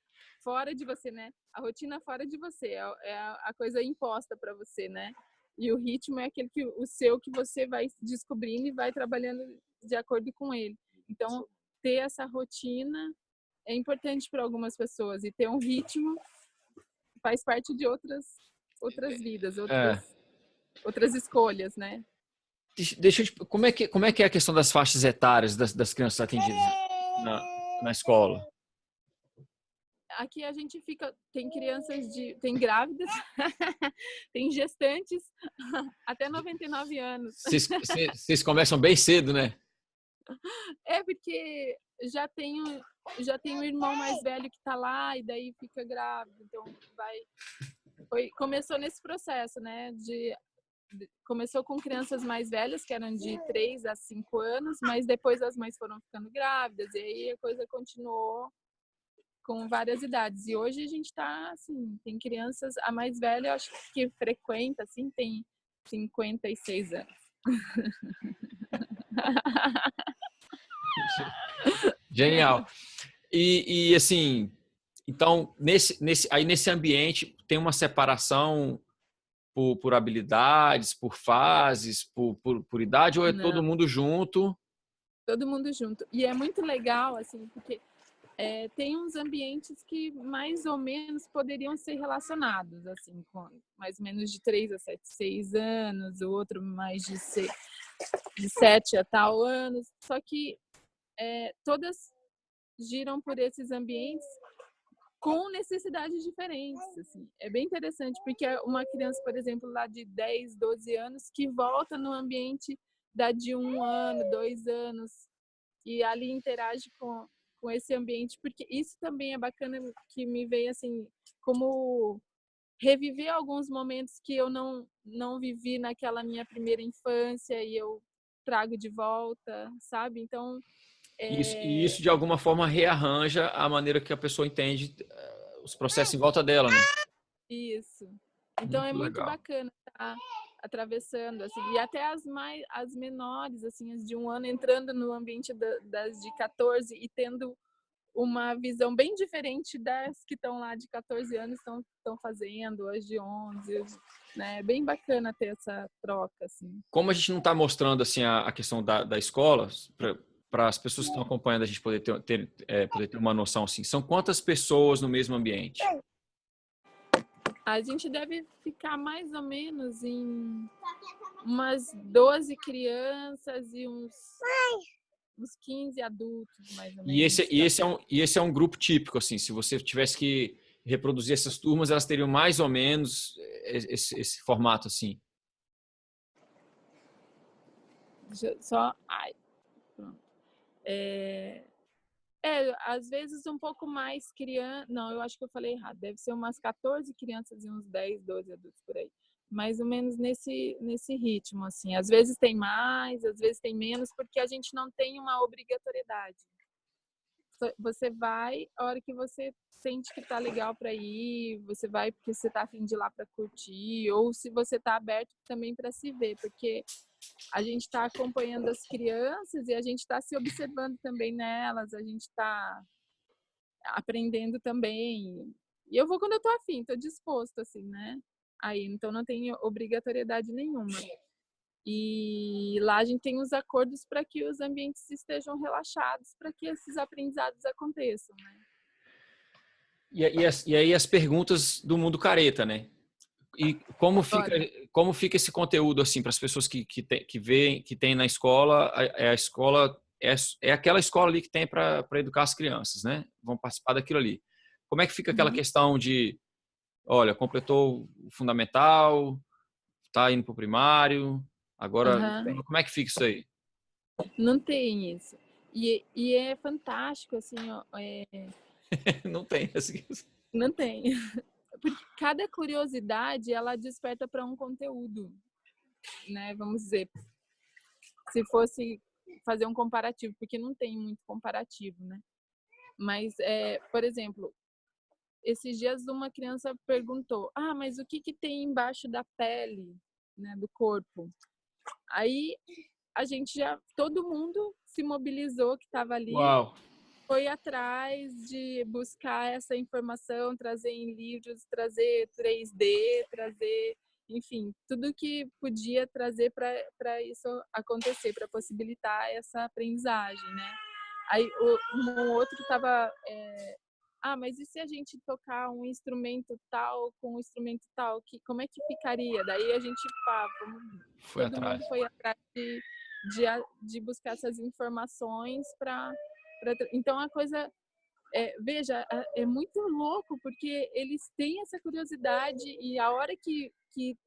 fora de você, né? A rotina fora de você, é a coisa imposta para você, né? E o ritmo é aquele que você vai descobrindo e vai trabalhando de acordo com ele. Então, ter essa rotina é importante para algumas pessoas e ter um ritmo faz parte de outras vidas, outras escolhas, né? Deixa eu te, como é que é a questão das faixas etárias das crianças atendidas na escola? Aqui a gente tem tem grávidas, tem gestantes até 99 anos. Vocês começam bem cedo, né? Porque já tem um irmão mais velho que tá lá e daí fica grávido, então começou nesse processo, né, começou com crianças mais velhas, que eram de 3 a 5 anos, mas depois as mães foram ficando grávidas e aí a coisa continuou com várias idades. E hoje a gente tá, assim, tem crianças, a mais velha, eu acho que frequenta, assim, tem 56 anos. Genial. E assim, então, nesse ambiente tem uma separação por habilidades, por fases, por idade, ou é todo Não, mundo junto? todo mundo junto. E é muito legal, assim, porque tem uns ambientes que mais ou menos poderiam ser relacionados, assim, com mais ou menos de 3 a 6 anos, o outro mais de 7 a tal anos. Só que todas giram por esses ambientes com necessidades diferentes. Assim. É bem interessante, porque uma criança, por exemplo, lá de 10, 12 anos, que volta no ambiente da de 1 ano, 2 anos, e ali interage com esse ambiente, porque isso também é bacana, que me veio assim, como reviver alguns momentos que eu não vivi naquela minha primeira infância e eu trago de volta, sabe? Então, E isso, de alguma forma, rearranja a maneira que a pessoa entende os processos em volta dela, né? isso. Então, é Muito muito legal. bacana estar atravessando, assim, e até as menores, assim, as de 1 ano, entrando no ambiente das de 14 e tendo uma visão bem diferente das que estão lá de 14 anos estão fazendo, as de 11, né? É bem bacana ter essa troca, assim. Como a gente não está mostrando assim a questão da escola, para as pessoas que estão acompanhando, a gente poder ter uma noção assim, são quantas pessoas no mesmo ambiente? A gente deve ficar mais ou menos em umas 12 crianças e uns 15 adultos, mais ou E menos. esse é um grupo típico, assim, se você tivesse que reproduzir essas turmas, elas teriam mais ou menos esse formato, assim. Ai, pronto. Às vezes um pouco mais criança. Não, eu acho que eu falei errado. Deve ser umas 14 crianças e uns 10, 12 adultos por aí. Mais ou menos nesse ritmo, assim. Às vezes tem mais, às vezes tem menos, porque a gente não tem uma obrigatoriedade. Você vai a hora que você sente que tá legal para ir, você vai porque você tá a fim de ir lá para curtir, ou se você tá aberto também para se ver, porque a gente está acompanhando as crianças e a gente está se observando também nelas, a gente está aprendendo também. E eu vou quando eu tô afim, tô disposto, assim, né? Aí, então não tem obrigatoriedade nenhuma. E lá a gente tem os acordos para que os ambientes estejam relaxados, para que esses aprendizados aconteçam, né? E aí as perguntas do mundo careta, né? E como fica esse conteúdo assim para as pessoas que veem, que tem na escola, a escola é aquela escola ali que tem para educar as crianças, né? Vão participar daquilo ali. Como é que fica aquela questão de, olha, completou o fundamental, tá indo para o primário, agora como é que fica isso aí? Não tem isso. E é fantástico, assim, ó, Não tem assim. não tem. Porque cada curiosidade, ela desperta para um conteúdo, né? Vamos dizer, se fosse fazer um comparativo, porque não tem muito comparativo, né? Mas, por exemplo, esses dias uma criança perguntou: ah, mas o que tem embaixo da pele, né, do corpo? Aí a gente todo mundo se mobilizou que estava ali. Uau. Foi atrás de buscar essa informação, trazer em livros, trazer 3D, trazer, enfim, tudo que podia trazer para isso acontecer, para possibilitar essa aprendizagem, né? Aí um outro estava, mas e se a gente tocar um instrumento tal com um instrumento tal, como é que ficaria? Daí a gente, todo mundo foi atrás de buscar essas informações então a coisa, veja, é muito louco, porque eles têm essa curiosidade e a hora que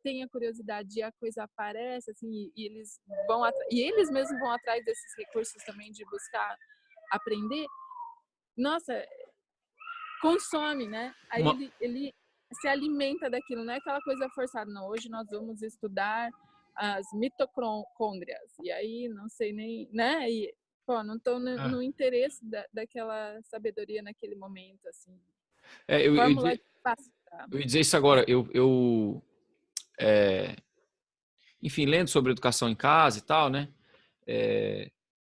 tem a curiosidade e a coisa aparece, assim, e eles eles mesmos vão atrás desses recursos também de buscar aprender, nossa, consome, né? Aí ele se alimenta daquilo, não é aquela coisa forçada, não, hoje nós vamos estudar as mitocôndrias, e aí não sei nem, né? E, não estou no interesse daquela sabedoria naquele momento, assim. Fórmula de pasta. Eu ia dizer isso agora, enfim, lendo sobre educação em casa e tal, né?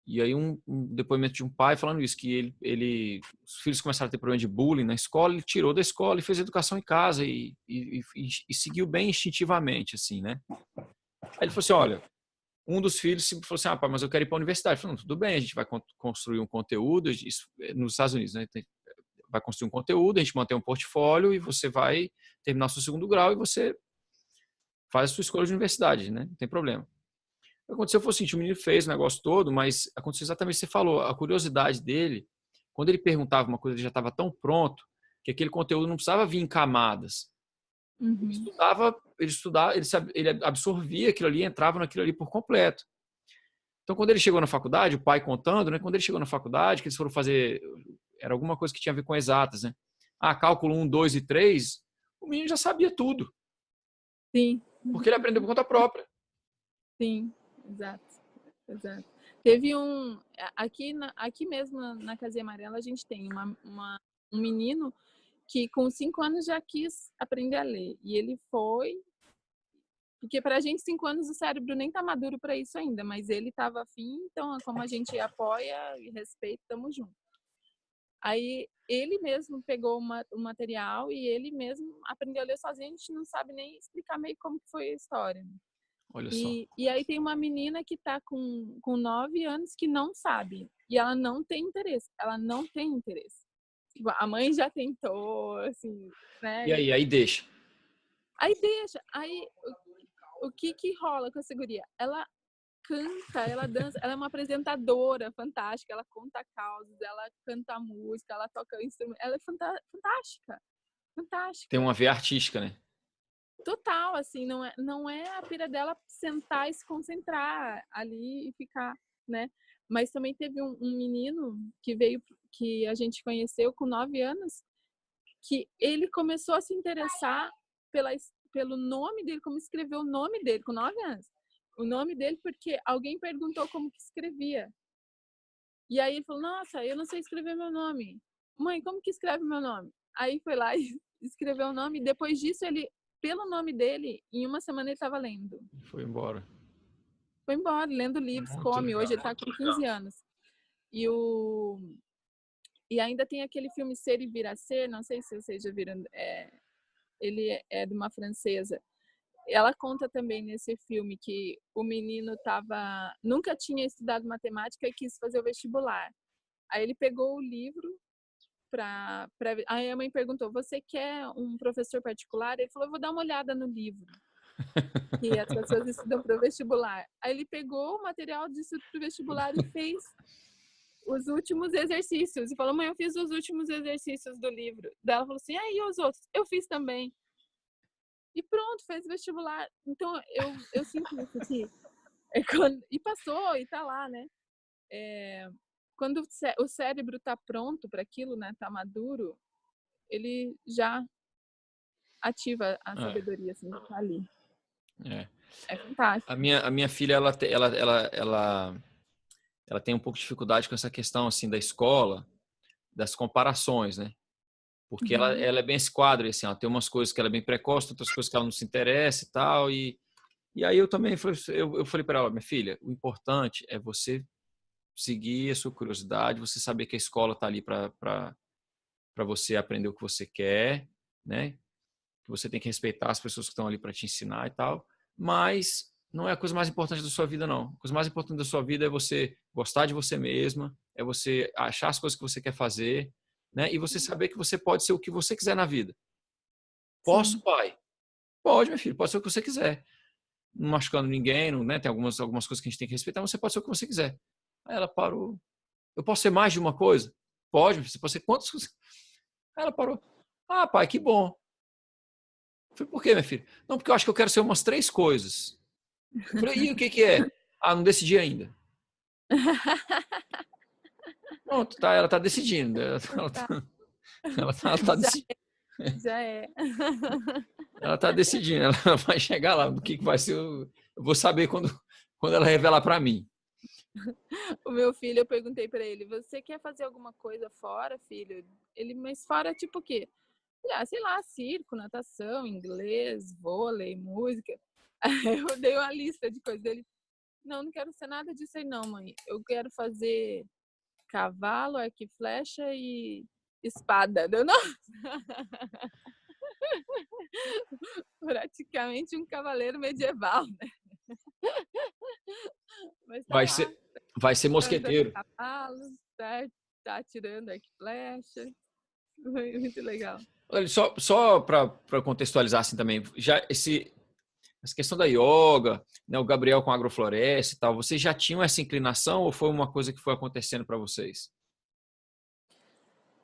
E aí um depoimento de um pai falando isso, que os filhos começaram a ter problema de bullying na escola, ele tirou da escola e fez educação em casa e seguiu bem instintivamente, assim, né? Aí ele falou assim, olha, um dos filhos falou assim, pai, mas eu quero ir para a universidade. Eu falei, tudo bem, a gente vai construir um conteúdo, isso, nos Estados Unidos, né? Vai construir um conteúdo, a gente mantém um portfólio e você vai terminar o seu segundo grau e você faz a sua escolha de universidade, né? Não tem problema. O que aconteceu foi o seguinte, o menino fez o negócio todo, mas aconteceu exatamente o que você falou, a curiosidade dele, quando ele perguntava uma coisa, ele já estava tão pronto que aquele conteúdo não precisava vir em camadas. Ele estudava, ele absorvia aquilo ali, entrava naquilo ali por completo. Então, quando ele chegou na faculdade, o pai contando, né? Quando ele chegou na faculdade, que eles foram fazer, era alguma coisa que tinha a ver com exatas, né? Cálculo 1, 2 e 3, o menino já sabia tudo. Sim. Porque ele aprendeu por conta própria. Sim, exato. Teve aqui mesmo na Casinha Amarela, a gente tem um menino que com 5 anos já quis aprender a ler. E ele foi, porque pra gente 5 anos o cérebro nem tá maduro para isso ainda, mas ele tava afim, então como a gente apoia e respeita, tamo junto. Aí ele mesmo pegou o material e ele mesmo aprendeu a ler sozinho, a gente não sabe nem explicar meio como que foi a história. Olha só. E aí tem uma menina que tá com 9 anos que não sabe. E ela não tem interesse. Tipo, a mãe já tentou, assim, né? E aí deixa. Aí deixa. Aí o que rola com essa guria? Ela canta, ela dança, ela é uma apresentadora fantástica, ela conta causas, ela canta música, ela toca instrumento, ela é fantástica. Tem uma veia artística, né? Total, assim, não é a pira dela sentar e se concentrar ali e ficar, né? Mas também teve um menino que a gente conheceu com 9 anos, que ele começou a se interessar pelo nome dele, como escrever o nome dele, com 9 anos. O nome dele porque alguém perguntou como que escrevia. E aí ele falou, nossa, eu não sei escrever meu nome. Mãe, como que escreve meu nome? Aí foi lá e escreveu o nome. Depois disso, pelo nome dele, em uma semana ele estava lendo. Foi embora. foi embora, lendo livros, Muito come. legal. Hoje ele tá com 15 anos. E ainda tem aquele filme Ser e Vir a Ser, não sei se vocês já viram, ele é de uma francesa. Ela conta também nesse filme que o menino nunca tinha estudado matemática e quis fazer o vestibular. Aí ele pegou o livro aí a mãe perguntou: você quer um professor particular? Ele falou: eu vou dar uma olhada no livro que as pessoas estudam para o vestibular. Aí ele pegou o material de estudo para o vestibular e fez os últimos exercícios. E falou: mãe, eu fiz os últimos exercícios do livro. Daí ela falou assim: e os outros? Eu fiz também. E pronto, fez vestibular. Então, eu sinto isso aqui. E passou, e tá lá, né? Quando o cérebro tá pronto para aquilo, né? Tá maduro, ele já ativa a sabedoria, assim, tá ali. É fantástico. A minha filha, ela tem um pouco de dificuldade com essa questão, assim, da escola, das comparações, né? Porque ela é bem esse quadro, assim, ela tem umas coisas que ela é bem precoce, outras coisas que ela não se interessa e tal, e aí eu também eu falei para ela: minha filha, o importante é você seguir a sua curiosidade, você saber que a escola está ali para você aprender o que você quer, né? Que você tem que respeitar as pessoas que estão ali para te ensinar e tal, mas não é a coisa mais importante da sua vida, não. A coisa mais importante da sua vida é você gostar de você mesma, é você achar as coisas que você quer fazer, né? E você saber que você pode ser o que você quiser na vida. Posso, Sim. pai? Pode, meu filho, pode ser o que você quiser. Não machucando ninguém, não, né? Tem algumas coisas que a gente tem que respeitar, mas você pode ser o que você quiser. Aí ela parou. Eu posso ser mais de uma coisa? Pode, você pode ser quantas coisas? Aí ela parou. Ah, pai, que bom. Eu falei: por quê, minha filha? Não, porque eu acho que eu quero ser umas 3 coisas. Eu falei: e o que é? Ah, não decidi ainda. Pronto, tá, ela tá decidindo. Ela tá decidindo. Já é. Ela tá decidindo. Ela vai chegar lá. O que vai ser? Eu vou saber quando ela revelar para mim. O meu filho, eu perguntei para ele: você quer fazer alguma coisa fora, filho? Ele: mas fora tipo o quê? Sei lá, circo, natação, inglês, vôlei, música. Aí eu dei uma lista de coisas dele. Não quero ser nada disso aí não, mãe. Eu quero fazer cavalo, arco e flecha e espada. Deu não? Praticamente um cavaleiro medieval, né? Mas tá lá. Vai ser mosqueteiro. Cavalo, tá atirando arco e flecha. Muito legal. Olha, só para contextualizar assim também, já essa questão da yoga, né, o Gabriel com a agrofloresta e tal, vocês já tinham essa inclinação ou foi uma coisa que foi acontecendo para vocês?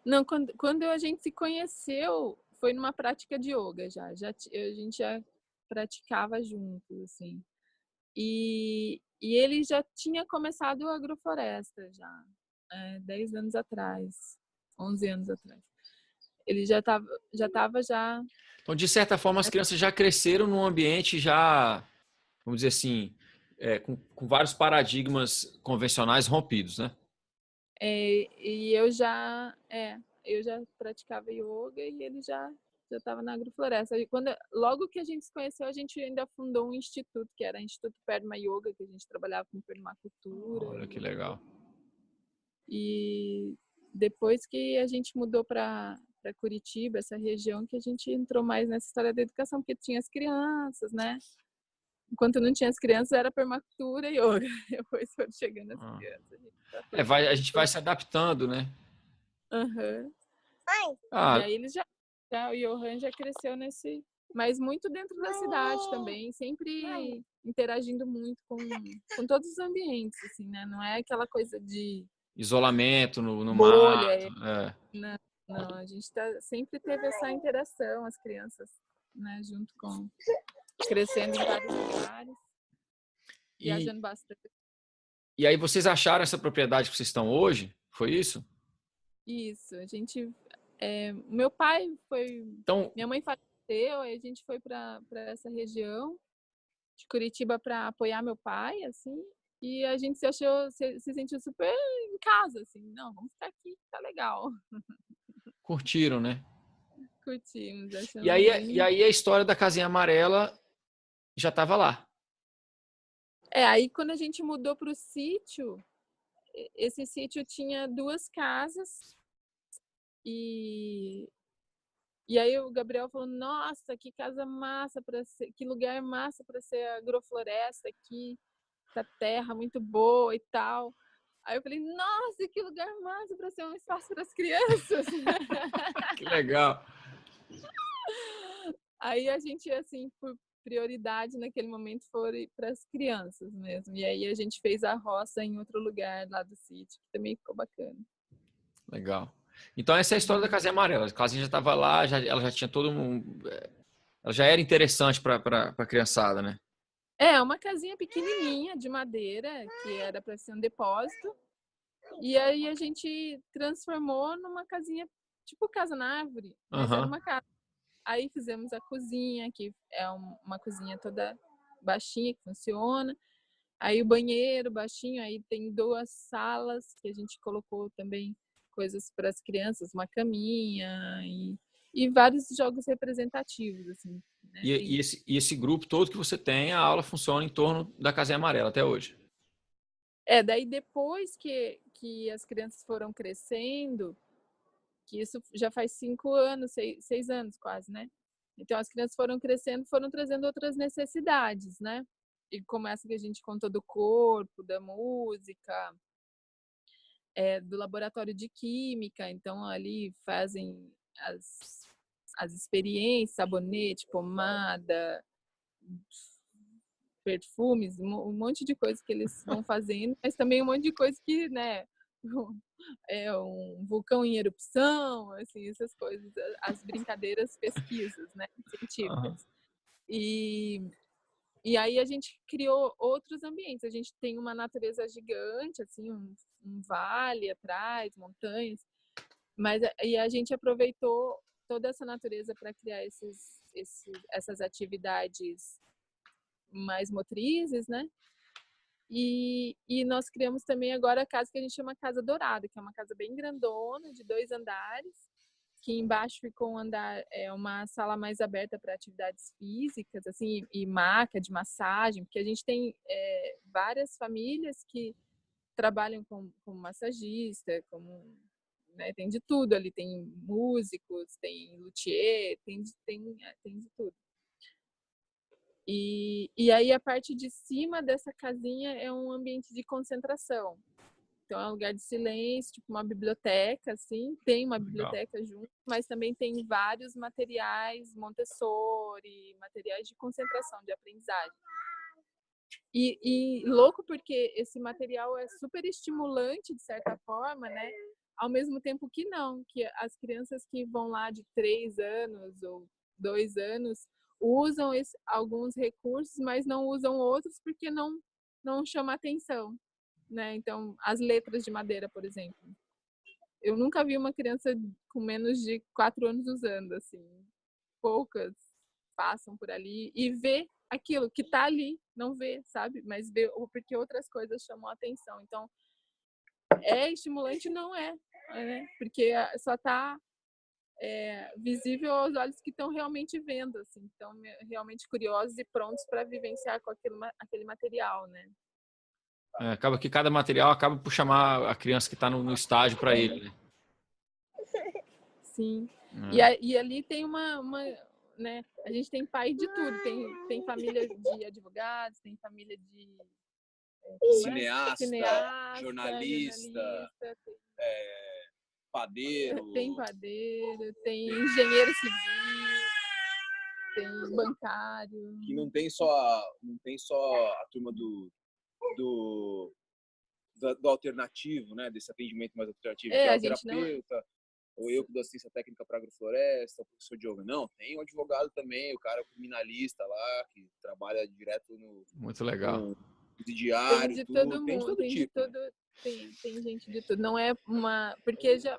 Não, quando a gente se conheceu, foi numa prática de yoga já. A gente já praticava juntos, assim. E ele já tinha começado a agrofloresta já, 10 anos atrás, 11 anos atrás. Ele já estava já. Então, de certa forma, as crianças já cresceram num ambiente já, vamos dizer assim, com vários paradigmas convencionais rompidos, né? E eu já praticava yoga e ele já estava na agrofloresta. E logo que a gente se conheceu, a gente ainda fundou um instituto, que era o Instituto Perma Yoga, que a gente trabalhava com permacultura. Olha que legal. E depois que a gente mudou para Curitiba, essa região, que a gente entrou mais nessa história da educação, porque tinha as crianças, né? Enquanto não tinha as crianças, era permacultura e yoga. Depois foram chegando as crianças. A gente vai se adaptando, né? Uhum. Ai. E aí eles o Johan já cresceu mas muito dentro da cidade também, sempre interagindo muito com todos os ambientes, assim, né? Não é aquela coisa de Isolamento no bolha. mato. Não, a gente sempre teve essa interação, as crianças, né? Crescendo em vários lugares, viajando bastante. E aí vocês acharam essa propriedade que vocês estão hoje? Foi isso? Isso, a gente... meu pai foi... Então, minha mãe faleceu, aí a gente foi para essa região de Curitiba para apoiar meu pai, assim, e a gente se sentiu super em casa, assim, não, vamos ficar aqui, tá legal. curtiram, né? Curtimos, achamos E aí bem... a história da casinha amarela já estava lá. Aí quando a gente mudou para o sítio, esse sítio tinha 2 casas e aí o Gabriel falou: "Nossa, que casa massa para ser, que lugar massa para ser agrofloresta aqui, essa terra muito boa e tal". Aí eu falei: "Nossa, que lugar massa para ser um espaço para as crianças". Que legal. Aí a gente, assim, por prioridade naquele momento foi para as crianças mesmo. E aí a gente fez a roça em outro lugar lá do sítio, que também ficou bacana. Legal. Então essa é a história da Casinha Amarela. A casinha já estava lá, ela já tinha todo um... Ela já era interessante para a criançada, né? É, uma casinha pequenininha de madeira, que era para ser um depósito. E aí a gente transformou numa casinha, tipo casa na árvore, mas era uma casa. Aí fizemos a cozinha, que é uma cozinha toda baixinha, que funciona. Aí o banheiro baixinho, aí tem 2 salas que a gente colocou também coisas para as crianças, uma caminha e vários jogos representativos, assim, né? E esse grupo todo que você tem, a aula funciona em torno da Casinha Amarela até hoje. Daí depois que as crianças foram crescendo, que isso já faz 5 anos, 6 anos quase, né? Então as crianças foram crescendo, foram trazendo outras necessidades, né? E como essa que a gente contou do corpo, da música, do laboratório de química, então ali fazem as experiências, sabonete, pomada, perfumes, um monte de coisa que eles vão fazendo, mas também um monte de coisa que, né, é um vulcão em erupção, assim, essas coisas, as brincadeiras, pesquisas, né, científicas. E aí a gente criou outros ambientes. A gente tem uma natureza gigante, assim, um vale atrás, montanhas, mas e a gente aproveitou toda essa natureza para criar essas atividades mais motrizes, né? E nós criamos também agora a casa que a gente chama Casa Dourada, que é uma casa bem grandona, de 2 andares, que embaixo ficou um andar, uma sala mais aberta para atividades físicas, assim, e maca de massagem, porque a gente tem várias famílias que trabalham como massagista, né, tem de tudo ali, tem músicos, tem luthier, tem de tudo. E aí a parte de cima dessa casinha é um ambiente de concentração. Então é um lugar de silêncio, tipo uma biblioteca, assim, tem uma biblioteca junto, mas também tem vários materiais Montessori, materiais de concentração, de aprendizagem. E louco porque esse material é super estimulante, de certa forma, né? Ao mesmo tempo que não, que as crianças que vão lá de 3 anos ou 2 anos usam alguns recursos, mas não usam outros porque não chama atenção, né? Então, as letras de madeira, por exemplo. Eu nunca vi uma criança com menos de 4 anos usando, assim. Poucas passam por ali e vê aquilo que tá ali, não vê, sabe? Mas vê porque outras coisas chamam a atenção. Então, é estimulante? Não é, né? Porque só tá visível aos olhos que estão realmente vendo, assim, estão realmente curiosos e prontos para vivenciar com aquele material, né? Acaba que cada material acaba por chamar a criança que está no estágio para ele, né? Sim. É. E ali tem né? A gente tem pai de tudo. Tem família de advogados, tem família de cineasta, jornalista, padeiro. Tem padeiro, tem engenheiro civil, tem bancário. Que não tem só a turma do alternativo, né? Desse atendimento mais alternativo, que é o terapeuta, ou eu que dou assistência técnica para agrofloresta, o professor Diogo. Não, tem o advogado também, o cara criminalista lá, que trabalha direto no... Muito legal. No diário, tem de tudo, todo mundo, tem de todo tem tipo. De todo, tem gente de tudo. Não é uma... Porque já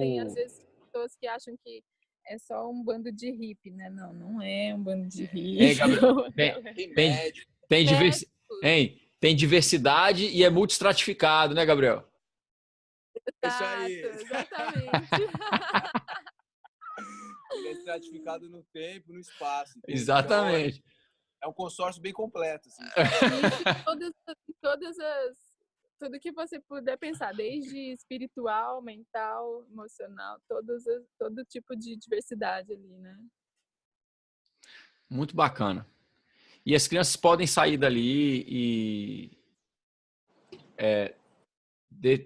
tem, às vezes, pessoas que acham que é só um bando de hippie, né? Não é um bando de hippie. Gabriel, tem diversidade e é multiestratificado, né, Gabriel? Isso aí. Exatamente. Ele é estratificado no tempo, no espaço. Entende? Exatamente. É um consórcio bem completo. Assim. Tudo que você puder pensar, desde espiritual, mental, emocional, todo tipo de diversidade ali, né? Muito bacana. E as crianças podem sair dali e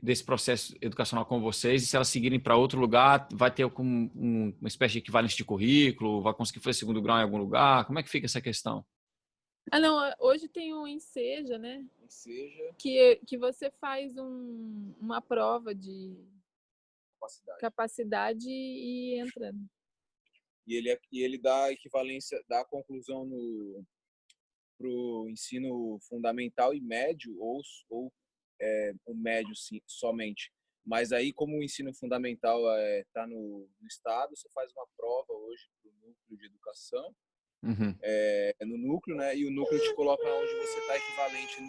desse processo educacional com vocês, e se elas seguirem para outro lugar, vai ter uma espécie de equivalência de currículo, vai conseguir fazer segundo grau em algum lugar? Como é que fica essa questão? Não, hoje tem um Enseja, né? Enseja. Que você faz uma prova de capacidade e entra. E ele dá equivalência, dá conclusão pro ensino fundamental e médio, ou o médio somente. Mas aí, como o ensino fundamental está no estado, você faz uma prova hoje para o núcleo de educação, no núcleo, né? E o núcleo te coloca onde você está equivalente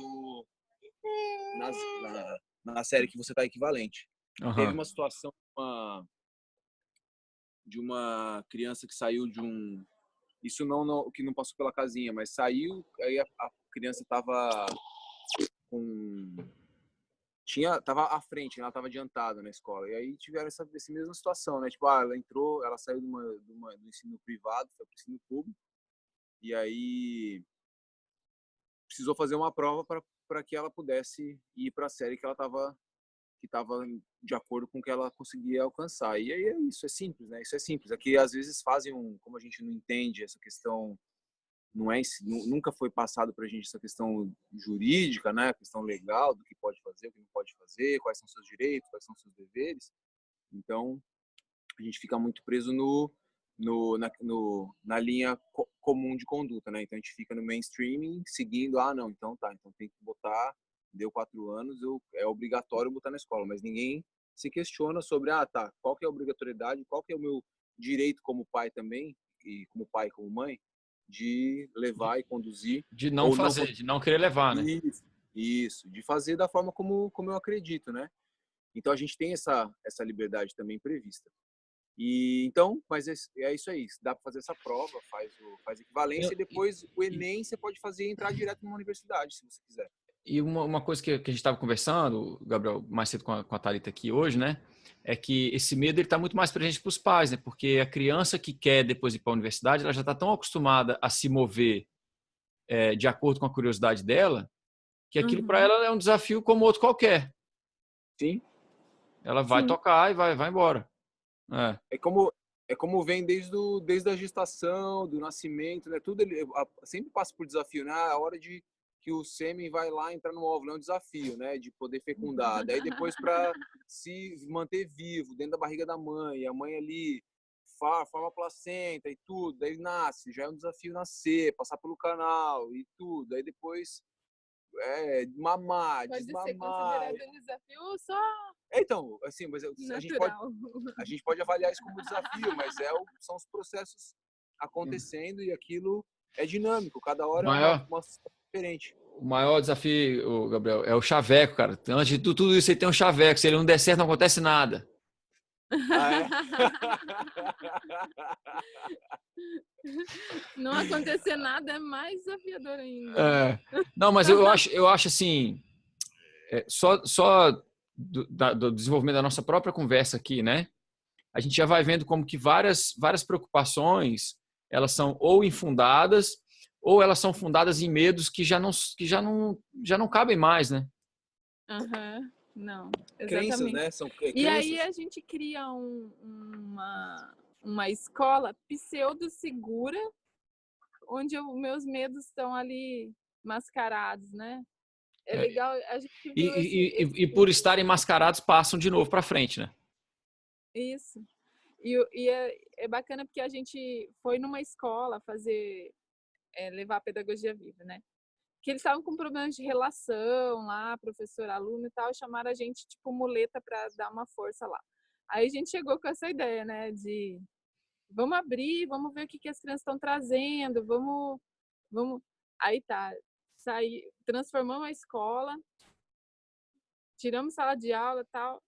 na série que você está equivalente. Teve uma situação de uma criança que saiu de um... Isso que não passou pela casinha, mas saiu, aí a criança estava tava à frente, ela estava adiantada na escola. E aí tiveram essa mesma situação, né? Tipo, ela saiu do ensino privado, foi para o ensino público, e aí precisou fazer uma prova para que ela pudesse ir para a série que estava de acordo com o que ela conseguia alcançar. E aí é isso, é simples, né? Isso é simples. Aqui às vezes fazem como a gente não entende essa questão, nunca foi passado para a gente essa questão jurídica, né? A questão legal do que pode fazer, o que não pode fazer, quais são seus direitos, quais são seus deveres. Então a gente fica muito preso na linha comum de conduta, né? Então a gente fica no mainstreaming, seguindo, não, então tem que botar, deu 4 anos, é obrigatório botar na escola, mas ninguém se questiona sobre, qual que é a obrigatoriedade, qual que é o meu direito como pai também, e como pai, como mãe, de levar e conduzir. De não fazer, de não querer levar, né? Isso, de fazer da forma como eu acredito, né? Então a gente tem essa liberdade também prevista. E então, mas é isso aí, dá para fazer essa prova, faz equivalência, e depois o Enem você pode fazer e entrar direto numa universidade, se você quiser. E uma coisa que a gente estava conversando, Gabriel, mais cedo com a Thalita aqui hoje, né? É que esse medo está muito mais presente para os pais, né? Porque a criança que quer depois ir para a universidade, ela já está tão acostumada a se mover de acordo com a curiosidade dela, que aquilo para ela é um desafio como outro qualquer. Sim. Ela vai tocar e vai embora. É como vem desde a gestação, do nascimento, né? Tudo sempre passa por desafio, né? A hora que o sêmen vai lá entrar no óvulo é um desafio, né? De poder fecundar. Daí depois para se manter vivo dentro da barriga da mãe, a mãe ali forma a placenta e tudo, daí nasce, já é um desafio nascer, passar pelo canal e tudo. Daí depois mamar, pode desmamar. Pode ser considerado um desafio só... Então, assim, mas a gente pode avaliar isso como desafio, mas são os processos acontecendo e aquilo é dinâmico, cada hora é uma diferente. O maior desafio, Gabriel, é o chaveco, cara. Antes de tudo isso, aí tem um chaveco. Se ele não der certo, não acontece nada. Não acontecer nada é mais desafiador ainda. Não, mas eu acho assim, só do desenvolvimento da nossa própria conversa aqui, né? A gente já vai vendo como que várias preocupações, elas são ou infundadas, ou elas são fundadas em medos que já não cabem mais, né? Não, exatamente. Crenças, né? São crenças. E aí a gente cria uma escola pseudo-segura, onde meus medos estão ali mascarados, né? É legal. A gente e por estarem mascarados, passam de novo para frente, né? Isso. E é bacana porque a gente foi numa escola levar a pedagogia viva, né? Que eles estavam com problemas de relação lá, professor-aluno e tal, e chamaram a gente, tipo, muleta para dar uma força lá. Aí a gente chegou com essa ideia, né, de vamos abrir, vamos ver o que as crianças estão trazendo, vamos... Aí transformamos a escola, tiramos sala de aula e tal,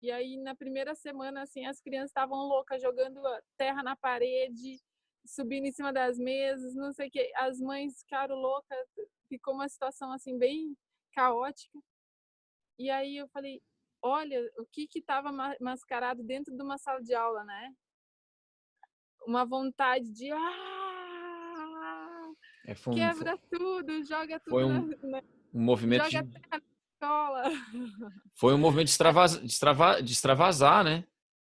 e aí na primeira semana, assim, as crianças estavam loucas, jogando terra na parede, subindo em cima das mesas, não sei o que. As mães ficaram loucas, ficou uma situação assim bem caótica. E aí eu falei, olha, o que estava mascarado dentro de uma sala de aula, né? Uma vontade de quebra tudo, joga tudo foi um movimento joga terra na escola. Foi um movimento de extravasar, né?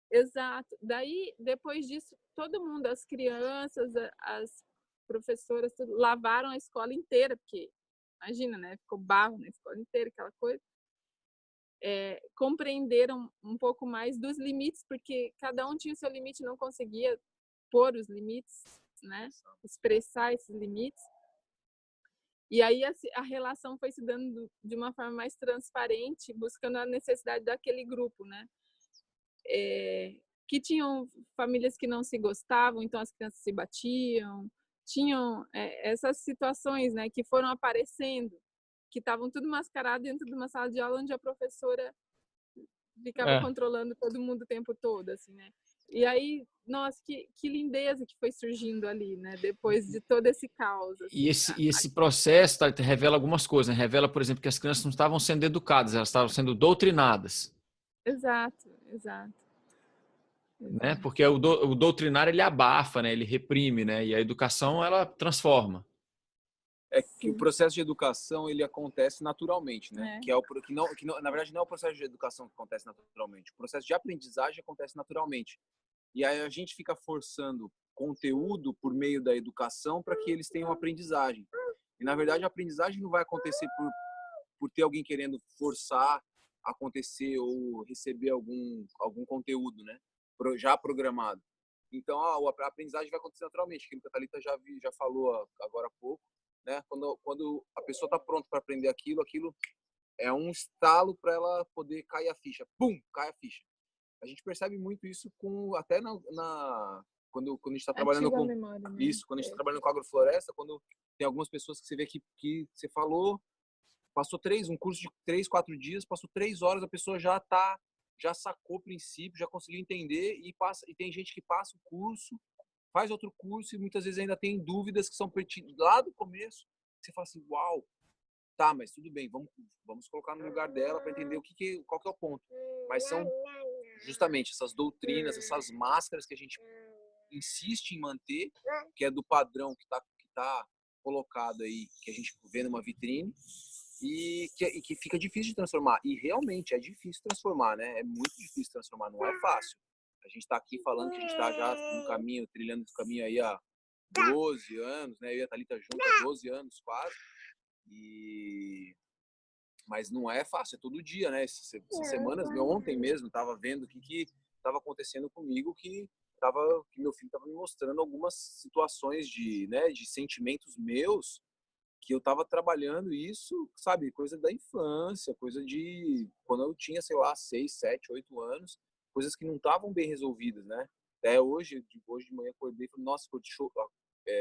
Exato. Daí, depois disso, todo mundo, as crianças, as professoras, tudo, lavaram a escola inteira, porque, imagina, né? Ficou barro na escola inteira, aquela coisa. Compreenderam um pouco mais dos limites, porque cada um tinha o seu limite, não conseguia pôr os limites, né? Expressar esses limites. E aí a relação foi se dando de uma forma mais transparente, buscando a necessidade daquele grupo, né? Que tinham famílias que não se gostavam, então as crianças se batiam, tinham essas situações, né, que foram aparecendo, que estavam tudo mascarado dentro de uma sala de aula onde a professora ficava controlando todo mundo o tempo todo, assim, né? E aí, nossa, que lindeza que foi surgindo ali, né? Depois de todo esse caos. Assim, e esse processo revela algumas coisas, né? Revela, por exemplo, que as crianças não estavam sendo educadas, elas estavam sendo doutrinadas. Exato. Né? Porque o doutrinar, ele abafa, né? Ele reprime, né? E a educação, ela transforma. Que o processo de educação, ele acontece naturalmente, né? Que não, na verdade, não é o processo de educação que acontece naturalmente. O processo de aprendizagem acontece naturalmente. E aí a gente fica forçando conteúdo por meio da educação para que eles tenham aprendizagem. E, na verdade, a aprendizagem não vai acontecer por ter alguém querendo forçar acontecer ou receber algum conteúdo, né? Já programado. Então, a aprendizagem vai acontecer naturalmente, que a Thalita já falou agora há pouco, né? Quando a pessoa está pronta para aprender aquilo é um estalo para ela poder cair a ficha. Pum, cai a ficha. A gente percebe muito isso até quando a gente está trabalhando com memória, né? isso, quando a gente está trabalhando com agrofloresta, quando tem algumas pessoas que você vê que você falou, passou um curso de 3, 4 dias, passou 3 horas, a pessoa já sacou o princípio, já conseguiu entender e tem gente que passa o curso, faz outro curso e muitas vezes ainda tem dúvidas que são pertinentes lá do começo. Você fala assim, uau, tá, mas tudo bem, vamos colocar no lugar dela para entender qual que é o ponto. Mas são justamente essas doutrinas, essas máscaras que a gente insiste em manter, que é do padrão que tá colocado aí, que a gente vê numa vitrine, e que fica difícil de transformar. E realmente é difícil transformar, né? É muito difícil transformar, não é fácil. A gente está aqui falando que a gente está já no caminho, trilhando esse caminho aí há 12 anos, né? Eu e a Thalita junto há 12 anos quase. Mas não é fácil, é todo dia, né? Essas semanas, ontem mesmo, estava vendo o que estava acontecendo comigo, que meu filho estava me mostrando algumas situações de sentimentos meus, que eu estava trabalhando isso, sabe, coisa da infância, coisa de quando eu tinha, sei lá, 6, 7, 8 anos, coisas que não estavam bem resolvidas, né? Até hoje de manhã acordei e falei, nossa,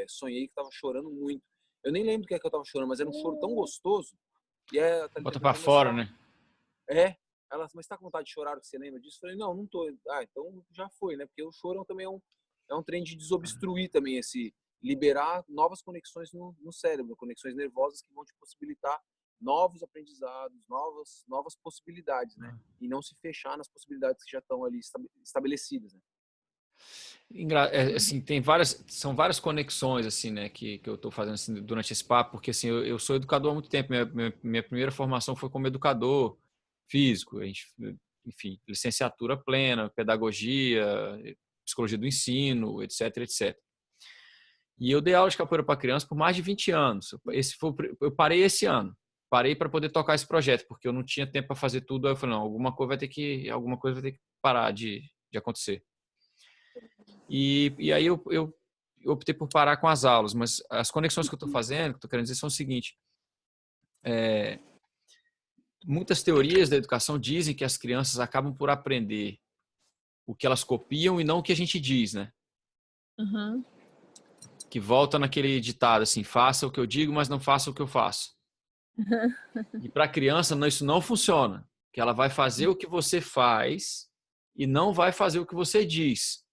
sonhei que estava chorando muito. Eu nem lembro o que é que eu estava chorando, mas era um choro tão gostoso. E bota pra fora, né? Ela, mas tá com vontade de chorar, você lembra disso? Eu falei, não tô. Então já foi, né? Porque o choro também é um trem de desobstruir também liberar novas conexões no cérebro, conexões nervosas que vão te possibilitar novos aprendizados, novas possibilidades, né? E não se fechar nas possibilidades que já estão ali estabelecidas, né? Assim, são várias conexões assim, né, que eu estou fazendo assim, durante esse papo, porque assim, eu sou educador há muito tempo. Minha primeira formação foi como educador físico, enfim, licenciatura plena, pedagogia, psicologia do ensino, etc, etc. E eu dei aula de capoeira para criança por mais de 20 anos. Eu parei esse ano. Parei para poder tocar esse projeto, porque eu não tinha tempo para fazer tudo. Aí eu falei, não, alguma coisa vai ter que parar de acontecer. E aí eu optei por parar com as aulas, mas as conexões que eu estou fazendo, que eu estou querendo dizer, são o seguinte: muitas teorias da educação dizem que as crianças acabam por aprender o que elas copiam e não o que a gente diz, né? Uhum. Que volta naquele ditado assim, faça o que eu digo, mas não faça o que eu faço. E para a criança isso não funciona, que ela vai fazer o que você faz e não vai fazer o que você diz.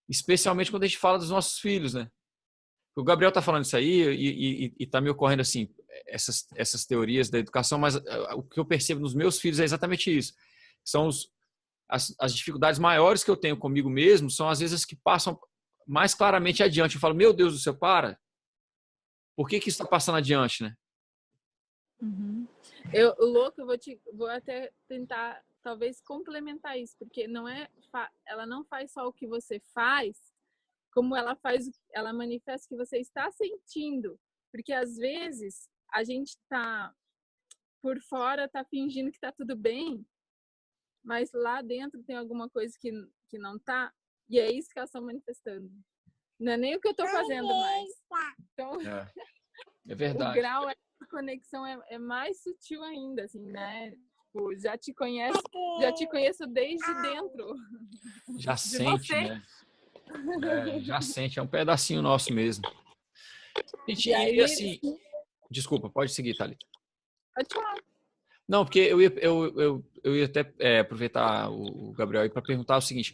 Especialmente quando a gente fala dos nossos filhos, né? O Gabriel está falando isso aí e está me ocorrendo assim, essas teorias da educação, mas o que eu percebo nos meus filhos é exatamente isso. São as dificuldades maiores que eu tenho comigo mesmo, são às vezes as que passam mais claramente adiante. Eu falo, meu Deus do céu, para. Por que isso está passando adiante, né? Uhum. Louco, vou até tentar talvez complementar isso, porque ela não faz só o que você faz, como ela manifesta o que você está sentindo, porque às vezes a gente tá por fora, tá fingindo que tá tudo bem, mas lá dentro tem alguma coisa que não tá, e é isso que elas estão manifestando. Não é nem o que eu tô fazendo mais. Então, É verdade. o grau de conexão é mais sutil ainda, assim, né? Tipo, já te conheço desde dentro. Já sente, né? Já sente, é um pedacinho nosso mesmo. Gente, E aí, assim, desculpa, pode seguir, Thalita. pode falar. Não, porque eu ia até aproveitar o Gabriel aí para perguntar o seguinte: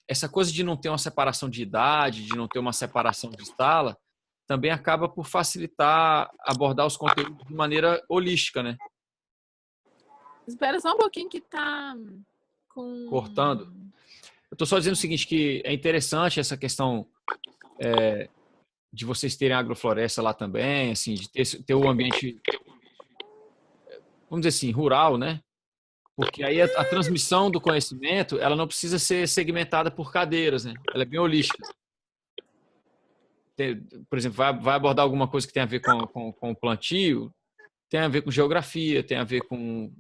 essa coisa de não ter uma separação de idade, de não ter uma separação de sala, também acaba por facilitar abordar os conteúdos de maneira holística, né? Espera só um pouquinho que tá Cortando. Eu estou só dizendo o seguinte, que é interessante essa questão de vocês terem agrofloresta lá também, assim, de ter o ambiente, vamos dizer assim, rural, né? Porque aí a transmissão do conhecimento, ela não precisa ser segmentada por cadeiras, né? Ela é bem holística. Por exemplo, vai abordar alguma coisa que tem a ver com o plantio, tem a ver com geografia, tem a ver com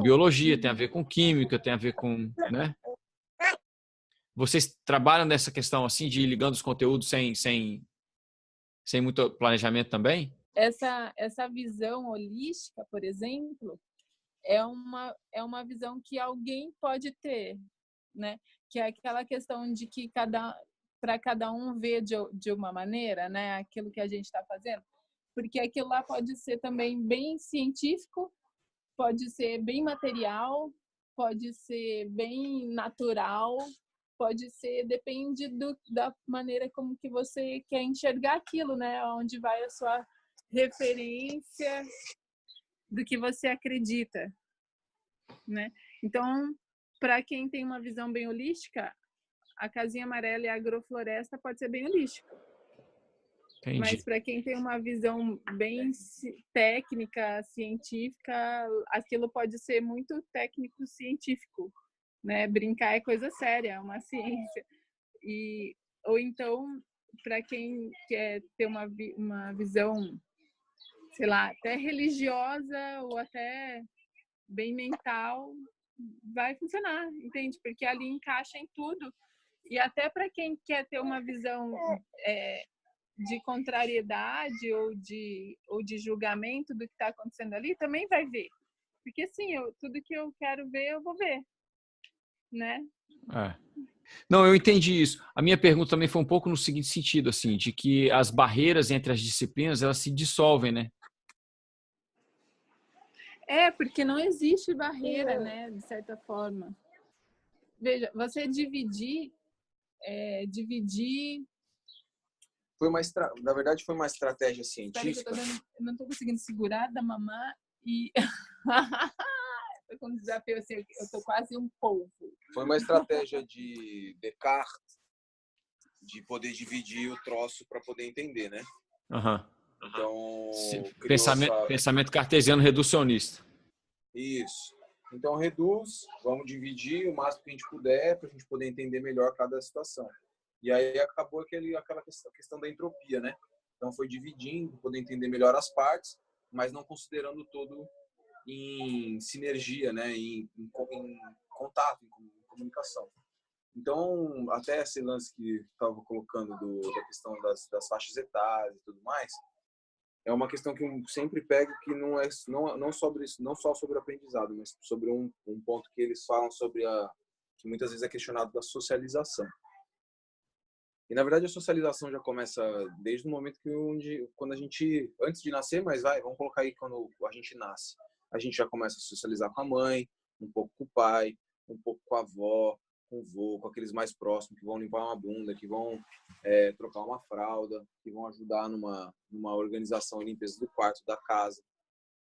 biologia, tem a ver com química, tem a ver com, né? Vocês trabalham nessa questão assim de ir ligando os conteúdos sem muito planejamento também? Essa visão holística, por exemplo, é uma visão que alguém pode ter, né? Que é aquela questão de que para cada um ver de uma maneira, né? Aquilo que a gente está fazendo, porque aquilo lá pode ser também bem científico, pode ser bem material, pode ser bem natural, pode ser, depende da maneira como que você quer enxergar aquilo, né? Onde vai a sua referência do que você acredita, né? Então, para quem tem uma visão bem holística, a casinha amarela e a agrofloresta pode ser bem holístico. Entendi. Mas para quem tem uma visão bem técnica, científica, aquilo pode ser muito técnico-científico, né? Brincar é coisa séria, é uma ciência. Ou então, para quem quer ter uma visão, sei lá, até religiosa ou até bem mental, vai funcionar, entende? Porque ali encaixa em tudo. E até para quem quer ter uma visão de contrariedade ou de julgamento do que está acontecendo ali, também vai ver. Porque assim, tudo que eu quero ver, eu vou ver, né? Não, eu entendi isso. A minha pergunta também foi um pouco no seguinte sentido, assim, de que as barreiras entre as disciplinas, elas se dissolvem, né? Porque não existe barreira, né, de certa forma. Veja, você dividir na verdade, foi uma estratégia científica. Eu não estou conseguindo segurar da mamã e estou com um desafio assim, eu estou quase um polvo. Foi uma estratégia de Descartes de poder dividir o troço para poder entender, né? Uhum. Então, pensamento cartesiano reducionista. Isso. Então, reduz, vamos dividir o máximo que a gente puder para a gente poder entender melhor cada situação. E aí acabou aquela questão da entropia, né? Então, foi dividindo, poder entender melhor as partes, mas não considerando todo em sinergia, né? Em contato, em comunicação. Então, até esse lance que estava colocando da questão das faixas etárias e tudo mais, é uma questão que eu sempre pego, que não só sobre aprendizado, mas sobre um ponto que eles falam sobre que muitas vezes é questionado da socialização. E na verdade a socialização já começa desde o momento quando a gente, antes de nascer, mas vamos colocar aí quando a gente nasce, a gente já começa a socializar com a mãe, um pouco com o pai, um pouco com a avó, com o vô, com aqueles mais próximos, que vão limpar uma bunda, que vão trocar uma fralda, que vão ajudar numa organização e limpeza do quarto, da casa.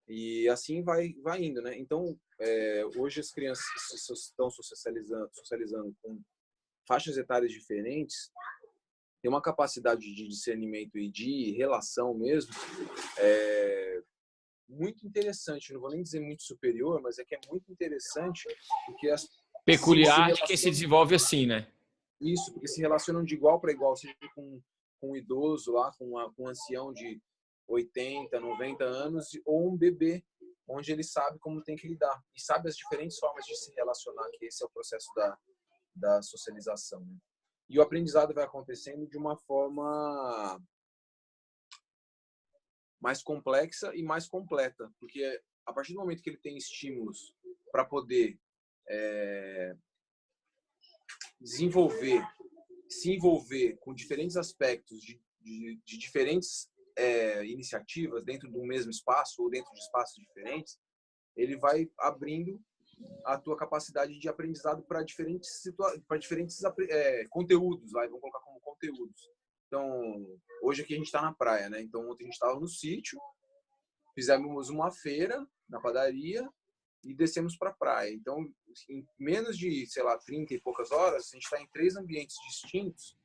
E assim vai indo, né? Então, hoje as crianças estão socializando com faixas etárias diferentes, tem uma capacidade de discernimento e de relação mesmo muito interessante. Não vou nem dizer muito superior, mas é que é muito interessante porque Peculiar de quem se desenvolve assim, né? Isso, porque se relacionam de igual para igual, seja com um idoso lá, com um ancião de 80, 90 anos, ou um bebê, onde ele sabe como tem que lidar e sabe as diferentes formas de se relacionar, que esse é o processo da socialização, né? E o aprendizado vai acontecendo de uma forma mais complexa e mais completa, porque a partir do momento que ele tem estímulos para poder se envolver com diferentes aspectos de diferentes iniciativas dentro do mesmo espaço ou dentro de espaços diferentes, ele vai abrindo a tua capacidade de aprendizado para diferentes conteúdos, vamos colocar como conteúdos. Então, hoje aqui a gente está na praia, né? Então, ontem a gente estava no sítio, fizemos uma feira na padaria e descemos para a praia. Então, em menos de, 30 e poucas horas, a gente está em 3 ambientes distintos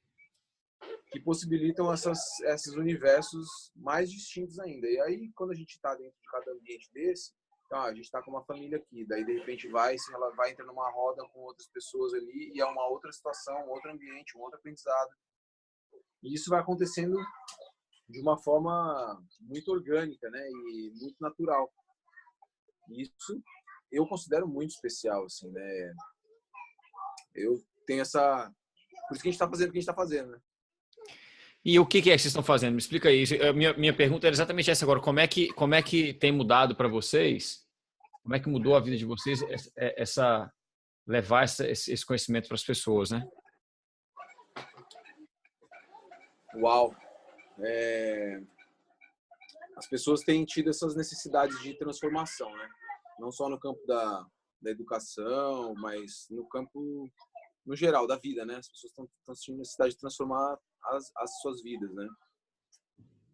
que possibilitam esses universos mais distintos ainda. E aí, quando a gente está dentro de cada ambiente desse, então, a gente está com uma família aqui, daí de repente ela vai entrar numa roda com outras pessoas ali e é uma outra situação, um outro ambiente, um outro aprendizado. E isso vai acontecendo de uma forma muito orgânica, né, e muito natural. E isso eu considero muito especial, assim, né? Eu tenho essa... Por isso que a gente está fazendo o que a gente está fazendo, né? E o que é que vocês estão fazendo? Me explica aí. Minha pergunta era exatamente essa agora. Como é que tem mudado para vocês? Como é que mudou a vida de vocês levar esse conhecimento para as pessoas, né? Uau! As pessoas têm tido essas necessidades de transformação, né? Não só no campo da educação, mas no campo, no geral, da vida, né? As pessoas estão sentindo necessidade de transformar as suas vidas, né?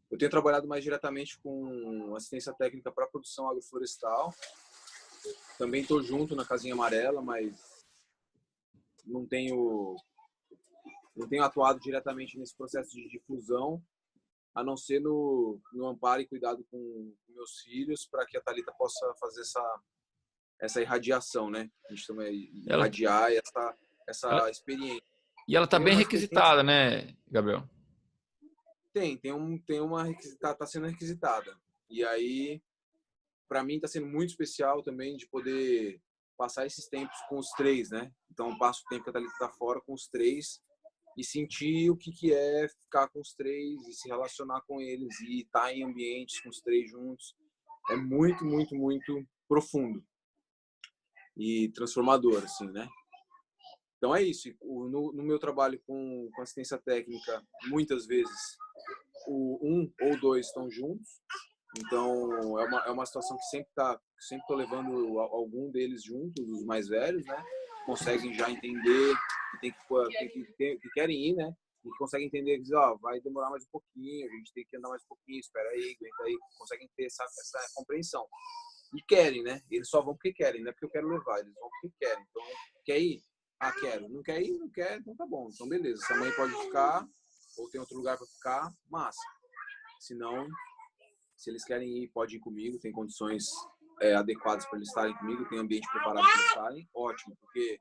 Eu tenho trabalhado mais diretamente com assistência técnica para a produção agroflorestal. Também estou junto na Casinha Amarela, mas não tenho atuado diretamente nesse processo de difusão, a não ser no amparo e cuidado com meus filhos, para que a Thalita possa fazer essa irradiação, né? A gente chama irradiar essa experiência. E ela está bem requisitada, né, Gabriel? Tem uma requisitada, está sendo requisitada. E aí, para mim, está sendo muito especial também de poder passar esses tempos com os 3, né? Então, passo o tempo que a Thalita está fora com os 3 e sentir o que é ficar com os 3 e se relacionar com eles e estar em ambientes com os 3 juntos. É muito, muito, muito profundo e transformador, assim, né? Então é isso. No meu trabalho com assistência técnica, muitas vezes o 1 ou 2 estão juntos. Então é uma situação que sempre estou levando algum deles juntos, os mais velhos, né? Conseguem já entender que querem ir, né? E conseguem entender que vai demorar mais um pouquinho, a gente tem que andar mais um pouquinho, espera aí, aguenta aí, conseguem ter essa compreensão. E querem, né? Eles só vão porque querem, não é porque eu quero levar, eles vão porque querem. Então, quer ir? Ah, quero. Não quer ir? Não quer? Então tá bom. Então beleza, sua mãe pode ficar, ou tem outro lugar para ficar, massa. Se não, se eles querem ir, pode ir comigo, tem condições adequadas para eles estarem comigo, tem ambiente preparado para eles estarem, ótimo, porque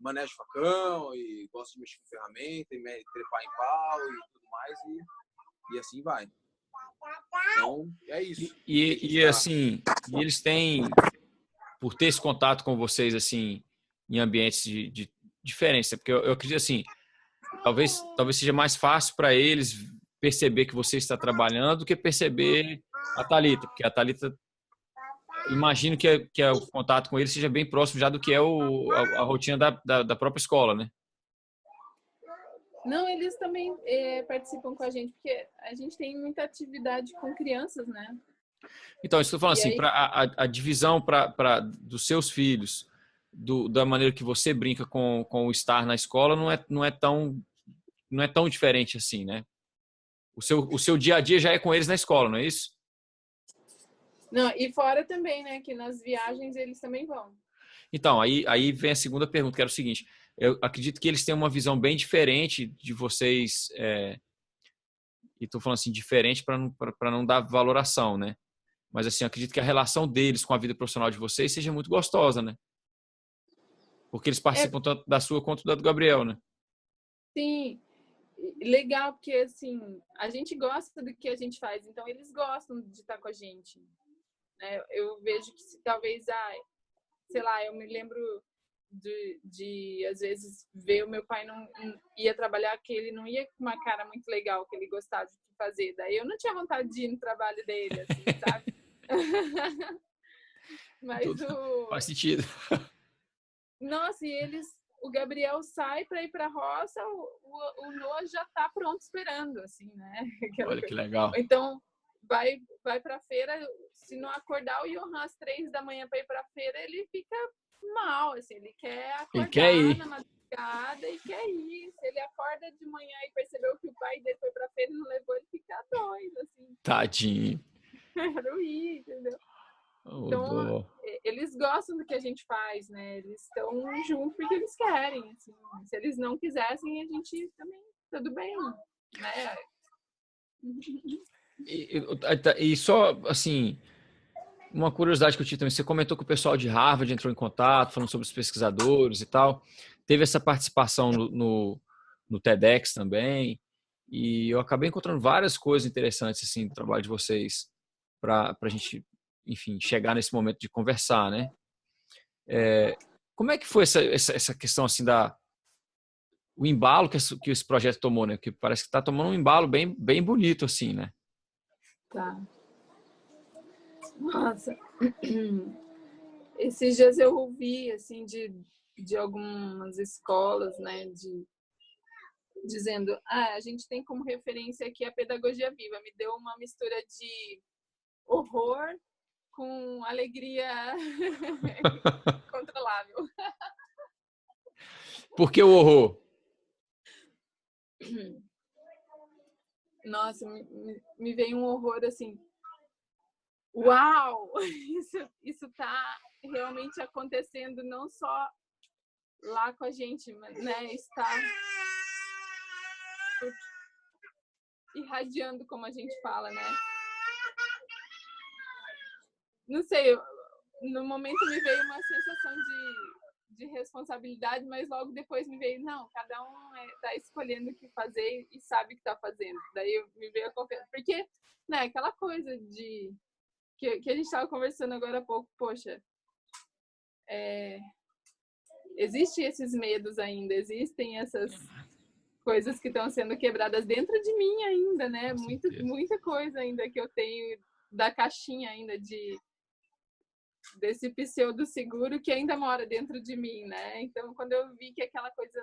manejo facão e gosto de mexer com ferramenta, e trepar em pau e tudo mais, e assim vai. Então, é isso. Assim, eles têm, por ter esse contato com vocês, assim, em ambientes de diferentes, porque eu acredito assim, talvez seja mais fácil para eles perceber que você está trabalhando do que perceber a Thalita, porque a Thalita, imagino que o contato com eles seja bem próximo já do que é a rotina da própria escola, né? Não, eles também participam com a gente, porque a gente tem muita atividade com crianças, né? Então, estou falando assim, para a divisão dos seus filhos, da maneira que você brinca com o estar na escola não é tão diferente assim, né? O seu dia a dia já é com eles na escola, não é isso? Não, e fora também, né? Que nas viagens eles também vão. Então, aí vem a segunda pergunta, que era o seguinte. Eu acredito que eles têm uma visão bem diferente de vocês, e estou falando assim, diferente para não dar valoração, né? Mas assim, eu acredito que a relação deles com a vida profissional de vocês seja muito gostosa, né? Porque eles participam tanto da sua quanto da do Gabriel, né? Sim, legal, porque assim, a gente gosta do que a gente faz, então eles gostam de estar com a gente. Né? Eu vejo que se talvez, sei lá, eu me lembro de às vezes ver o meu pai não ia trabalhar, que ele não ia com uma cara muito legal, que ele gostava de fazer. Daí eu não tinha vontade de ir no trabalho dele, assim, sabe? Mas Faz sentido. Nossa, e o Gabriel sai para ir para a roça, o Noah já tá pronto esperando, assim, né? Olha que legal. Então, vai para a feira, se não acordar o Johan às 3 da manhã para ir para a feira, ele fica mal, assim, ele quer acordar na madrugada e quer ir. Se ele acorda de manhã e percebeu que o pai dele foi para a feira e não levou, ele fica doido, assim. Tadinho. Quero ir, entendeu? Então, eles gostam do que a gente faz, né? Eles estão juntos porque eles querem, assim. Se eles não quisessem, a gente também, tudo bem, né? E só, assim, uma curiosidade que eu tive também, você comentou que o pessoal de Harvard entrou em contato, falando sobre os pesquisadores e tal. Teve essa participação no TEDx também, e eu acabei encontrando várias coisas interessantes, assim, do trabalho de vocês, para a gente, enfim, chegar nesse momento de conversar, né? Como é que foi essa questão, assim, o embalo que esse projeto tomou, né? Que parece que está tomando um embalo bem, bem bonito, assim, né? Tá. Nossa. Esses dias eu ouvi, assim, de algumas escolas, né, dizendo, a gente tem como referência aqui a pedagogia viva. Me deu uma mistura de horror com alegria controlável. Por que o horror? Nossa, me veio um horror assim. Uau! Isso tá realmente acontecendo não só lá com a gente, mas, né, está irradiando, como a gente fala, né? Não sei, no momento me veio uma sensação de responsabilidade, mas logo depois me veio, não, cada um tá escolhendo o que fazer e sabe o que tá fazendo. Daí me veio a confiança. Porque, né, aquela coisa que a gente estava conversando agora há pouco, poxa, existem esses medos ainda, existem essas coisas que estão sendo quebradas dentro de mim ainda, né? Muita coisa ainda que eu tenho da caixinha ainda desse pseudo seguro que ainda mora dentro de mim, né? Então, quando eu vi que aquela coisa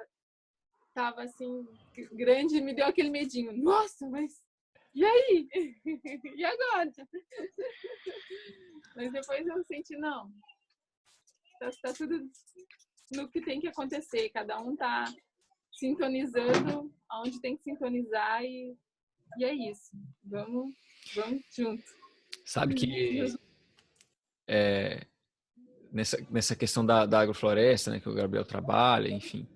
tava assim grande, me deu aquele medinho. Nossa, mas e aí? E agora? Mas depois eu senti, não, tá tudo no que tem que acontecer. Cada um tá sintonizando aonde tem que sintonizar e é isso. Vamos junto. Sabe que nessa questão da agrofloresta, né, que o Gabriel trabalha, enfim,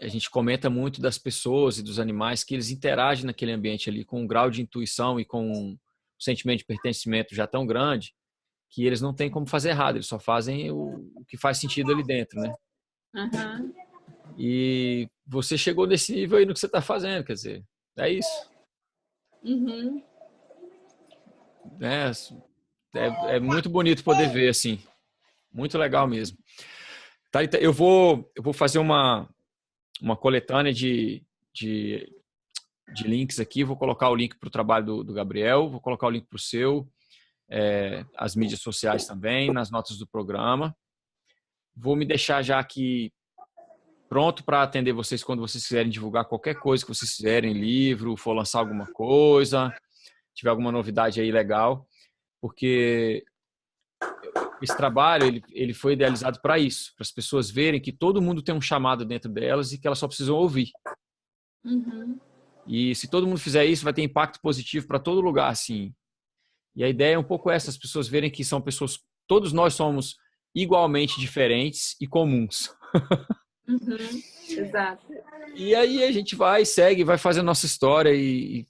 a gente comenta muito das pessoas e dos animais que eles interagem naquele ambiente ali com um grau de intuição e com um sentimento de pertencimento já tão grande que eles não têm como fazer errado, eles só fazem o que faz sentido ali dentro, né? Uhum. E você chegou nesse nível aí no que você está fazendo, quer dizer, é isso. Uhum. É muito bonito poder ver, assim, muito legal mesmo. Tá, então, eu vou fazer uma coletânea de links aqui, vou colocar o link para o trabalho do Gabriel, vou colocar o link para o seu, as mídias sociais também, nas notas do programa. Vou me deixar já aqui pronto para atender vocês quando vocês quiserem divulgar qualquer coisa que vocês quiserem, livro, for lançar alguma coisa, tiver alguma novidade aí legal, porque esse trabalho ele foi idealizado para isso, para as pessoas verem que todo mundo tem um chamado dentro delas e que elas só precisam ouvir. Uhum. E se todo mundo fizer isso, vai ter impacto positivo para todo lugar, assim. E a ideia é um pouco essa, as pessoas verem que são pessoas, todos nós somos igualmente diferentes e comuns. Uhum. Exato. E aí a gente vai, segue, vai fazer a nossa história e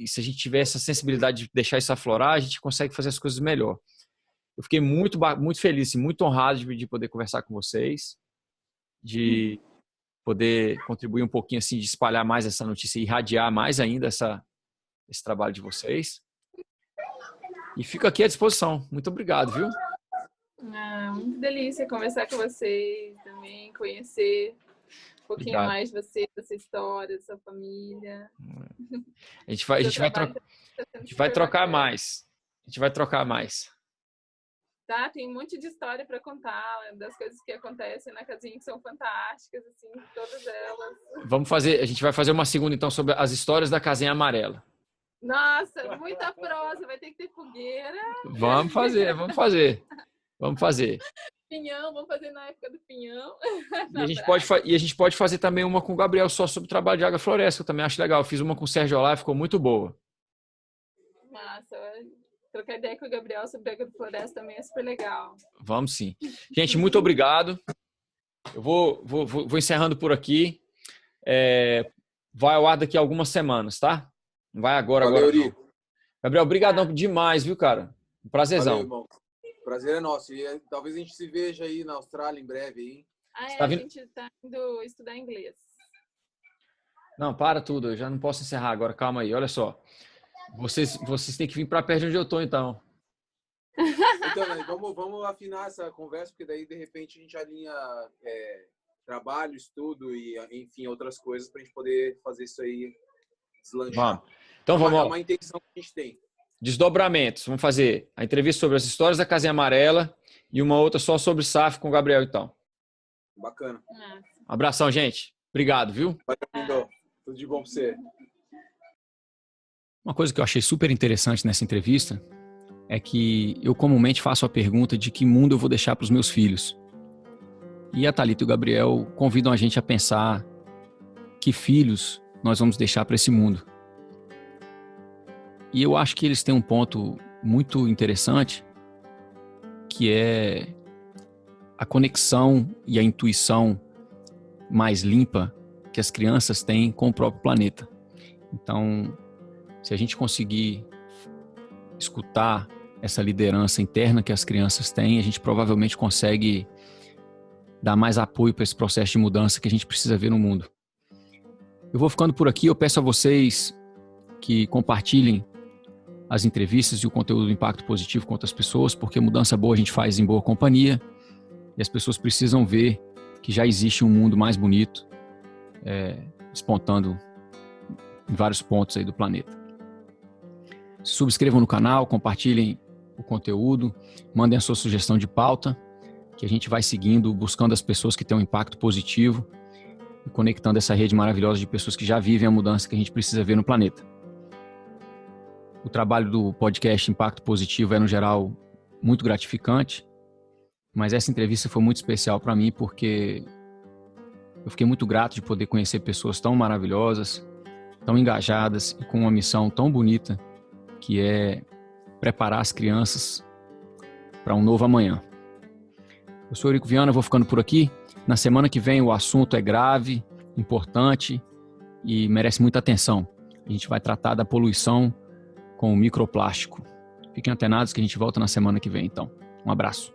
se a gente tiver essa sensibilidade de deixar isso aflorar, a gente consegue fazer as coisas melhor. Eu fiquei muito feliz, muito honrado de poder conversar com vocês, de poder contribuir um pouquinho, assim, de espalhar mais essa notícia e irradiar mais ainda esse trabalho de vocês. E fico aqui à disposição. Muito obrigado, viu? Muito delícia conversar com vocês também, conhecer um pouquinho mais de você, da sua história, da sua família. A gente vai trocar mais. A gente vai trocar mais. Tá, tem um monte de história para contar, das coisas que acontecem na casinha que são fantásticas, assim, todas elas. A gente vai fazer uma segunda, então, sobre as histórias da casinha amarela. Nossa, muita prosa, vai ter que ter fogueira. Vamos fazer. Pinhão, vamos fazer na época do pinhão. E a gente pode fazer também uma com o Gabriel só sobre o trabalho de agrofloresta, que eu também acho legal. Eu fiz uma com o Sérgio Olá, ficou muito boa. Massa, trocar ideia com o Gabriel sobre agrofloresta também é super legal. Vamos sim. Gente, muito obrigado. Eu vou encerrando por aqui. Vai ao ar daqui a algumas semanas, tá? Não vai agora. Não. Gabriel, obrigadão demais, viu, cara? Um prazerzão. Valeu, irmão. Prazer é nosso. E talvez a gente se veja aí na Austrália em breve, hein? A gente tá indo estudar inglês. Não, para tudo. Eu já não posso encerrar agora. Calma aí. Olha só. Vocês têm que vir para perto de onde eu tô, então. Então, vamos afinar essa conversa, porque daí, de repente, a gente alinha trabalho, estudo e, enfim, outras coisas para a gente poder fazer isso aí deslanchar. Vamos. Então, vamos. É uma intenção que a gente tem. Desdobramentos. Vamos fazer a entrevista sobre as histórias da Casinha Amarela e uma outra só sobre SAF com o Gabriel, então. Bacana. Abração, gente. Obrigado, viu? Valeu, tudo de bom para você. Uma coisa que eu achei super interessante nessa entrevista é que eu comumente faço a pergunta de que mundo eu vou deixar para os meus filhos. E a Thalita e o Gabriel convidam a gente a pensar que filhos nós vamos deixar para esse mundo. E eu acho que eles têm um ponto muito interessante, que é a conexão e a intuição mais limpa que as crianças têm com o próprio planeta. Então, se a gente conseguir escutar essa liderança interna que as crianças têm, a gente provavelmente consegue dar mais apoio para esse processo de mudança que a gente precisa ver no mundo. Eu vou ficando por aqui. Eu peço a vocês que compartilhem as entrevistas e o conteúdo do Impacto Positivo com outras pessoas, porque mudança boa a gente faz em boa companhia e as pessoas precisam ver que já existe um mundo mais bonito despontando em vários pontos aí do planeta. Se subscrevam no canal, compartilhem o conteúdo, mandem a sua sugestão de pauta, que a gente vai seguindo, buscando as pessoas que têm um impacto positivo e conectando essa rede maravilhosa de pessoas que já vivem a mudança que a gente precisa ver no planeta. O trabalho do podcast Impacto Positivo é, no geral, muito gratificante, mas essa entrevista foi muito especial para mim porque eu fiquei muito grato de poder conhecer pessoas tão maravilhosas, tão engajadas e com uma missão tão bonita, que é preparar as crianças para um novo amanhã. Eu sou Eurico Viana, vou ficando por aqui. Na semana que vem o assunto é grave, importante e merece muita atenção. A gente vai tratar da poluição com o microplástico. Fiquem antenados que a gente volta na semana que vem, então. Um abraço.